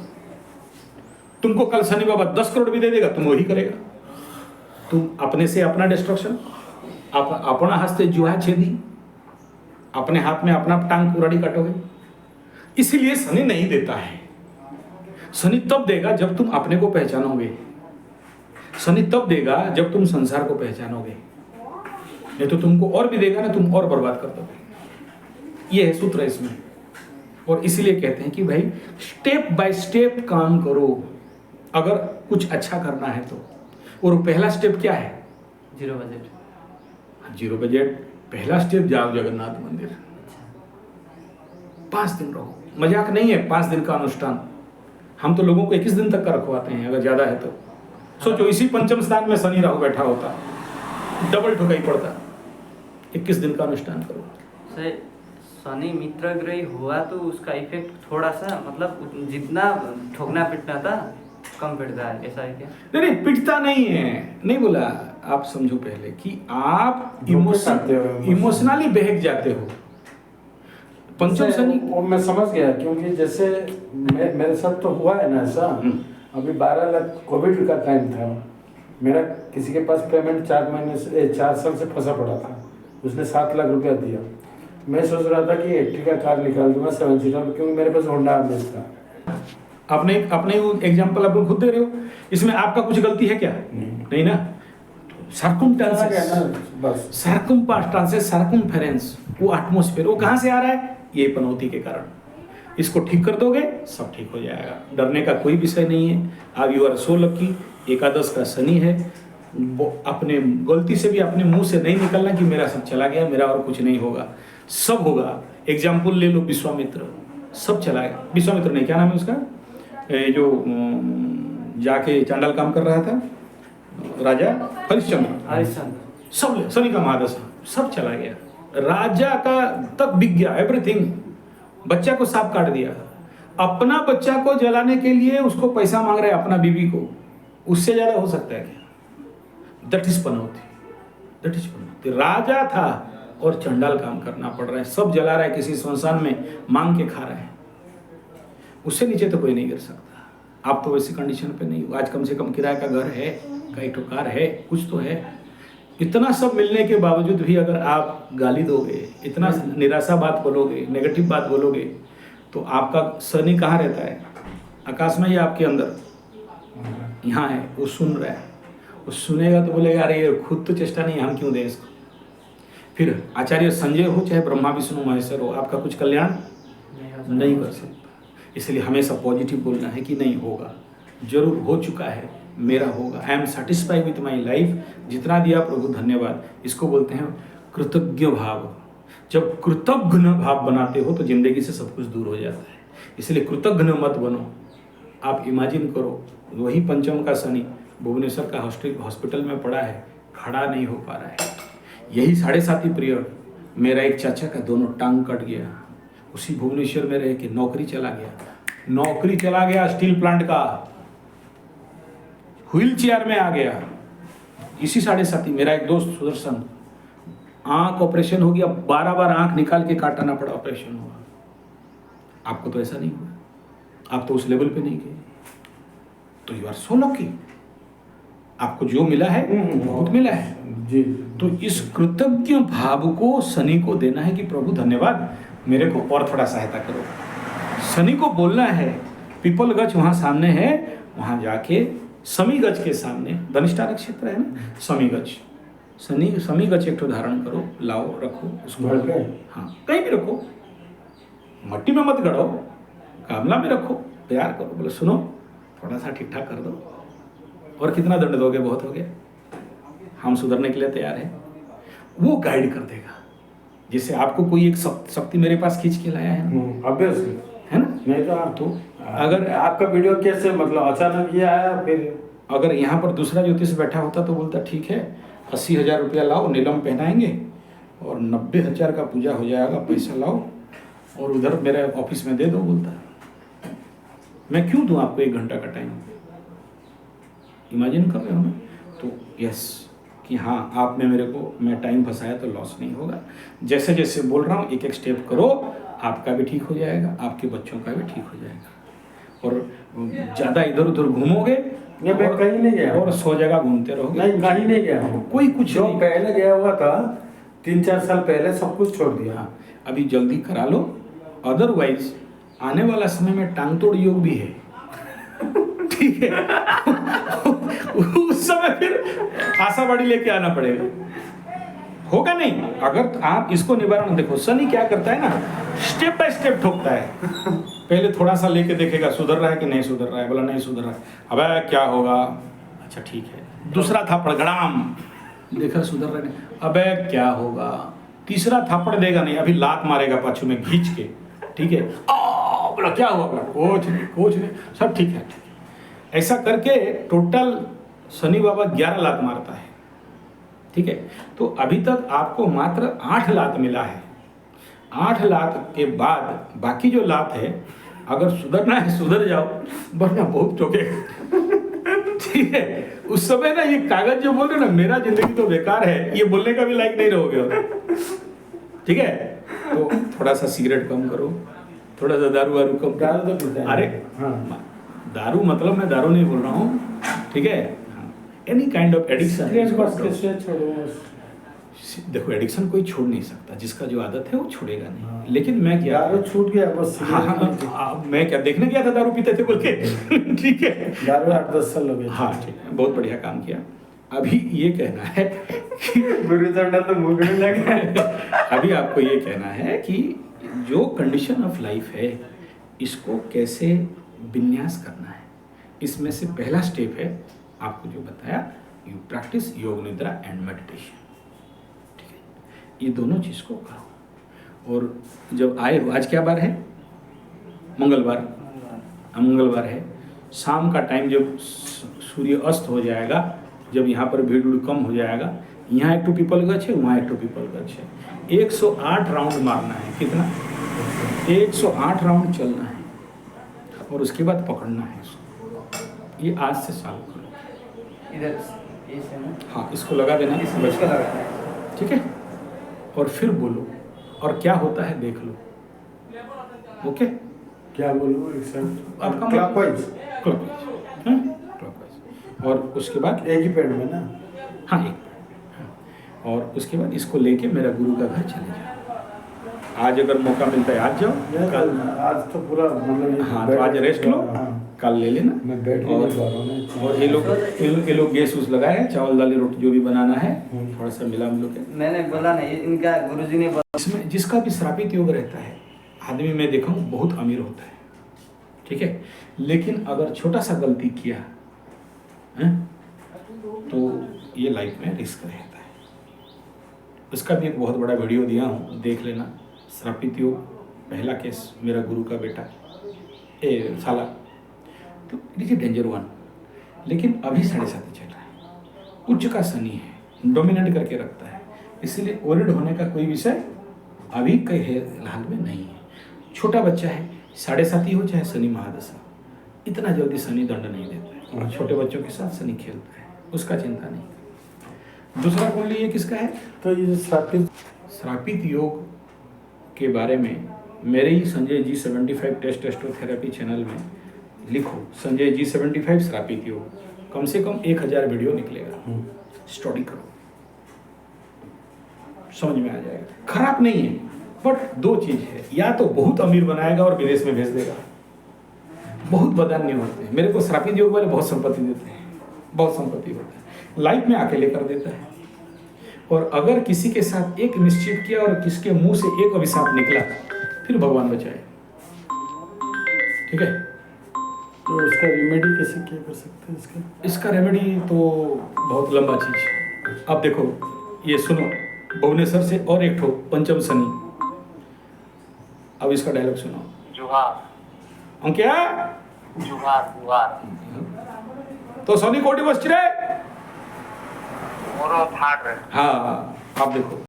[SPEAKER 3] तुमको कल शनि बाबा 10 करोड़ भी दे देगा, तुम वही करेगा। तुम अपने से अपना डिस्ट्रक्शन, अपना हस्ते जुआ छेदी, अपने हाथ में अपना टांग कुराड़ी काटोगे। इसीलिए शनि नहीं देता है। शनि तब देगा जब तुम अपने को पहचानोगे। शनि तब देगा जब तुम संसार को पहचानोगे, नहीं तो तुमको और भी देगा ना, तुम और बर्बाद कर दोगे। ये है सूत्र इसमें। और इसीलिए कहते हैं कि भाई स्टेप बाय स्टेप काम करो अगर कुछ अच्छा करना है तो। और पहला स्टेप क्या है?
[SPEAKER 1] 0 बजट।
[SPEAKER 3] 0 बजट पहला स्टेप। जाओ जगन्नाथ मंदिर, 5 दिन रहो। मजाक नहीं है 5 दिन का अनुष्ठान। हम तो लोगों को 21 दिन तक का रखवाते हैं अगर ज्यादा है तो। सोचो इसी पंचम स्थान में शनि राहु बैठा होता, डबल ठोकाई पड़ता। 21 दिन का अनुष्ठान करो।
[SPEAKER 1] सही। शनि मित्र ग्रही हुआ तो उसका इफेक्ट थोड़ा सा, मतलब जितना ठोकना पिटना था कम पिटता है, ऐसा है क्या?
[SPEAKER 3] नहीं, पिटता नहीं है, नहीं बोला। आप समझो पहले कि आप इमोशनली बहक जाते हो। पंचम शनि
[SPEAKER 2] वो मैं समझ गया, क्योंकि जैसे मेरे साथ तो हुआ है ना ऐसा। अभी 12 लाख कोविड का टाइम था, मेरा किसी के पास पेमेंट 4 साल से फंसा पड़ा था। उसने 7 लाख रुपया दिया। मैं सोच रहा था कि एर्टिगा कार निकाल दूंगा 7 सीटर, क्योंकि मेरे पास होंडा अमेज था।
[SPEAKER 3] अपने वो एग्जाम्पल आप खुद दे रहे हो, इसमें आपका कुछ गलती है क्या? नहीं ना। सर्कमस्टेंसेस,
[SPEAKER 2] बस
[SPEAKER 3] सर्कमस्टेंसेस, सर्कमफेरेंस, वो एटमॉस्फेयर वो कहाँ से आ रहा है? ये पनौती के कारण। इसको ठीक कर दोगे सब ठीक हो जाएगा, डरने का कोई विषय नहीं है। अब यू आर सो लकी, एकादश का शनि है, वो अपने गलती से भी अपने मुंह से नहीं निकलना कि मेरा सब चला गया, मेरा और कुछ नहीं होगा, सब होगा। एग्जाम्पल ले लो विश्वामित्र, सब चला गया। विश्वामित्र नहीं, क्या नाम है उसका, जो जाके चांडाल काम कर रहा था, राजा हरिश्चंद्र, सब शनि का महादशा, सब चला गया। राजा का तक बिक गया, एवरीथिंग। बच्चा को सांप काट दिया, अपना बच्चा को जलाने के लिए उसको पैसा मांग रहे हैं, अपना बीवी को, उससे ज्यादा हो सकता है क्या? That is Panauti, that is पनौती। राजा था और चंडाल काम करना पड़ रहा है, सब जला रहा है, किसी संस्थान में मांग के खा रहे हैं, उससे नीचे तो कोई नहीं गिर सकता। आप तो वैसी कंडीशन पे नहीं हो, आज कम से कम किराए का घर है, कई ठोकार है, कुछ तो है। इतना सब मिलने के बावजूद भी अगर आप गाली दोगे, इतना निराशा बात बोलोगे, नेगेटिव बात बोलोगे, तो आपका शनि कहाँ रहता है? आकाश में या आपके अंदर? यहाँ है, वो सुन रहा है, वो सुनेगा तो बोलेगा अरे ये खुद तो चेष्टा नहीं, हम क्यों दें इसको। फिर आचार्य संजय हो चाहे ब्रह्मा विष्णु महेश्वर हो, आपका कुछ कल्याण नहीं कर सकता। इसलिए हमेशा पॉजिटिव बोलना है कि नहीं होगा, जरूर हो चुका है, मेरा होगा। I am satisfied with my life, जितना दिया प्रभु धन्यवाद। इसको बोलते हैं कृतज्ञ भाव। जब कृतज्ञ भाव बनाते हो तो जिंदगी से सब कुछ दूर हो जाता है। इसलिए कृतज्ञ मत बनो। आप इमेजिन करो, वही पंचम का शनि भुवनेश्वर का हॉस्पिटल में पड़ा है, खड़ा नहीं हो पा रहा है। यही 7.5 पीरियड मेरा एक चाचा का दोनों टांग कट गया, उसी भुवनेश्वर में रह के नौकरी चला गया स्टील प्लांट का, व्हील चेयर में आ गया। इसी 7.5 मेरा एक दोस्त सुदर्शन, आंख ऑपरेशन हो गया, 12 बार आंख निकाल के काटना पड़ा, ऑपरेशन हुआ। आपको तो ऐसा नहीं हुआ, आप तो उस लेवल पे नहीं गए, तो यू आर सो लकी। आपको जो मिला है बहुत मिला है
[SPEAKER 2] जी।
[SPEAKER 3] तो इस कृतज्ञ भाव को शनि को देना है कि प्रभु धन्यवाद, मेरे को और थोड़ा सहायता करो। शनि को बोलना है, पीपल गच वहाँ सामने है, वहाँ जाके समी गच के सामने, धनिष्ठा नक्षत्र है ना, समी गच, समी गच एक धारण करो, लाओ, रखो उसको, हाँ कहीं भी रखो, मट्टी में मत गड़ो, गामला में रखो, प्यार करो, बोले सुनो थोड़ा सा ठीक ठाक कर दो, और कितना दंड दोगे, बहुत हो गया, हम सुधरने के लिए तैयार हैं। वो गाइड कर देगा। जैसे आपको कोई एक शक्ति मेरे पास खींच के लाया है ना,
[SPEAKER 2] ऑब्वियसली
[SPEAKER 3] है ना,
[SPEAKER 2] नहीं तो आप
[SPEAKER 3] तो अगर
[SPEAKER 2] आपका वीडियो कैसे, मतलब अचानक ये आया? फिर
[SPEAKER 3] अगर यहाँ पर दूसरा ज्योतिष बैठा होता तो बोलता ठीक है 80,000 रुपया लाओ, नीलम पहनाएंगे और 90,000 का पूजा हो जाएगा, पैसा लाओ और उधर मेरे ऑफिस में दे दो। बोलता मैं क्यों दूं आपको 1 घंटा का टाइम? इमेजिन कर रहे हो ना? तो यस कि हाँ आपने मेरे को, मैं टाइम फंसाया तो लॉस नहीं होगा। जैसे जैसे बोल रहा हूँ एक एक स्टेप करो, आपका भी ठीक हो जाएगा, आपके बच्चों का भी ठीक हो जाएगा। और ज़्यादा इधर उधर घूमोगे
[SPEAKER 2] मैं कहीं नहीं गया
[SPEAKER 3] और 100 जगह घूमते रहोगे,
[SPEAKER 2] नहीं कहीं नहीं गया,
[SPEAKER 3] कोई कुछ
[SPEAKER 2] जो
[SPEAKER 3] नहीं।
[SPEAKER 2] पहले गया हुआ था 3-4 साल पहले, सब कुछ छोड़ दिया।
[SPEAKER 3] हाँ अभी जल्दी करा लो, अदरवाइज आने वाला समय में टांग तोड़ योग भी है, ठीक है। उस समय फिर आशावादी लेके आना पड़ेगा, होगा नहीं। अगर आप इसको निवारण, देखो शनि क्या करता है ना, स्टेप बाय स्टेप ठोकता है। पहले थोड़ा सा लेके देखेगा सुधर रहा है कि नहीं सुधर रहा है, बोला नहीं सुधर रहा है, अबे क्या होगा, अच्छा ठीक है। दूसरा थापड़ गड़ाम, देखा सुधर रहा है, अबे क्या होगा। तीसरा थापड़ देगा नहीं, अभी लात मारेगा पाछू में खींच के, ठीक है, बोला क्या हुआ, कुछ नहीं सब ठीक है। ऐसा करके टोटल शनि बाबा 11 लात मारता है, ठीक है। तो अभी तक आपको मात्र 8 लात मिला है। 8 लात के बाद बाकी जो लात है, अगर सुधरना है सुधर जाओ, वरना बहुत ठोकेगा, ठीक है। उस समय ना ये कागज जो बोल रहे ना मेरा जिंदगी तो बेकार है, ये बोलने का भी लायक नहीं रहोगे, ठीक है। तो थोड़ा सा सिगरेट कम करो, थोड़ा सा दारू वारू कम करो। अरे हाँ, दारू मतलब मैं दारू नहीं बोल रहा हूँ, ठीक है। एनी काइंड ऑफ एडिक्शन, देखो एडिक्शन कोई छोड़ नहीं सकता, जिसका जो आदत है वो छोड़ेगा नहीं।
[SPEAKER 2] हाँ।
[SPEAKER 3] लेकिन मैं क्या,
[SPEAKER 2] दारू छूट गया बस।
[SPEAKER 3] हाँ, मैं क्या देखने गया था दारू पीते थे बोल के, ठीक है।
[SPEAKER 2] दारू 8-10 साल हो गए।
[SPEAKER 3] हाँ ठीक है, बहुत बढ़िया काम किया। अभी ये कहना है कि
[SPEAKER 1] गुरु चढ़ना तो मुगड़ी लगे।
[SPEAKER 3] अभी आपको ये कहना है कि जो कंडीशन ऑफ लाइफ है इसको कैसे विन्यास करना है। इसमें से पहला स्टेप है आपको जो बताया, यू प्रैक्टिस योग निद्रा एंड मेडिटेशन। ठीक है, ये दोनों चीज़ को करो। और जब आए हो, आज क्या बार है? मंगलवार। मंगलवार है, शाम का टाइम जब सूर्य अस्त हो जाएगा, जब यहाँ पर भीड़ उड़ कम हो जाएगा, यहाँ एक टू पीपल गछ है, वहाँ एक टू पीपल गछ है, 108 राउंड मारना है। कितना? 108 राउंड चलना है और उसके बाद पकड़ना है इसको। ये आज से चालू करो।
[SPEAKER 1] इधर इसे ना,
[SPEAKER 3] हाँ, इसको लगा देना,
[SPEAKER 1] इसको लगाना है।
[SPEAKER 3] ठीक है, और फिर बोलो और क्या होता है देख लो। ओके,
[SPEAKER 2] क्या बोलूँ एक साथ?
[SPEAKER 3] आपका
[SPEAKER 2] क्लॉकवाइज।
[SPEAKER 3] क्लॉकवाइज। और उसके बाद
[SPEAKER 2] एक ही पेड़ में ना?
[SPEAKER 3] हाँ, एक हाँ। और उसके बाद इसको लेके मेरा गुरु का घर चले जाओ। आज अगर मौका मिलता है आज जाओ,
[SPEAKER 2] कल आज तो पूरा मतलब ये
[SPEAKER 3] हाँ, तो आज रेस्ट लो,
[SPEAKER 2] हाँ।
[SPEAKER 3] कल ले लेना।
[SPEAKER 2] मैं बैठ के नहीं पा रहा हूँ ना।
[SPEAKER 3] और ये लोग गैस उस लगाए हैं, चावल दाल रोटी जो भी बनाना है थोड़ा सा मिला मिलो के।
[SPEAKER 1] मैंने बोला नहीं, इनका गुरुजी ने बोला।
[SPEAKER 3] इसमें जिसका भी श्रापित योग रहता है, आदमी मैं देखा हूँ बहुत अमीर होता है, ठीक है, लेकिन अगर छोटा सा गलती किया है तो ये लाइफ में रिस्क रहता है। उसका भी एक बहुत बड़ा वीडियो दिया हूँ, देख लेना। श्रापित योग पहला केस, मेरा गुरु का बेटा साला, तो it is a danger one. लेकिन अभी 7.5 चल रहा है, उच्च का शनि है, डोमिनेट करके रखता है, इसीलिए ओरिड होने का कोई विषय अभी कई हाल में नहीं है। छोटा बच्चा है, 7.5 हो चाहे शनि महादशा, इतना जल्दी शनि दंड नहीं देता है। और छोटे बच्चों के साथ शनि खेलता है, उसका चिंता नहीं। दूसरा कुंडली ये किसका है?
[SPEAKER 2] तो ये
[SPEAKER 3] श्रापित योग के बारे में मेरे ही संजय जी 75 टेस्ट टेस्टोथेरेपी चैनल में लिखो, संजय जी 75 श्रापित योग, कम से कम 1000 वीडियो निकलेगा। स्टडी करो, समझ में आ जाएगा। खराब नहीं है, बट दो चीज है, या तो बहुत अमीर बनाएगा और विदेश में भेज देगा, बहुत बदान्य होते हैं। मेरे को श्रापित योग वाले बहुत संपत्ति देते हैं, बहुत संपत्ति होता है, लाइफ में आके लेकर देता है। और अगर किसी के साथ एक निश्चित किया और किसके मुंह से एक अभिशाप निकला, फिर भगवान बचाए। ठीक है,
[SPEAKER 2] तो इसका रेमेडी कैसे क्या कर सकते हैं?
[SPEAKER 3] इसका रेमेडी तो बहुत लंबा चीज है। अब देखो, ये सुनो, भुवनेश्वर से और एक ठो पंचम शनि। अब इसका डायलॉग सुनो।
[SPEAKER 4] जुहार
[SPEAKER 3] अंकिया,
[SPEAKER 4] जुहार जुहार
[SPEAKER 3] तो शनि कोटि बस रे।
[SPEAKER 4] मोरो थाट रे।
[SPEAKER 3] हाँ, आप देखो।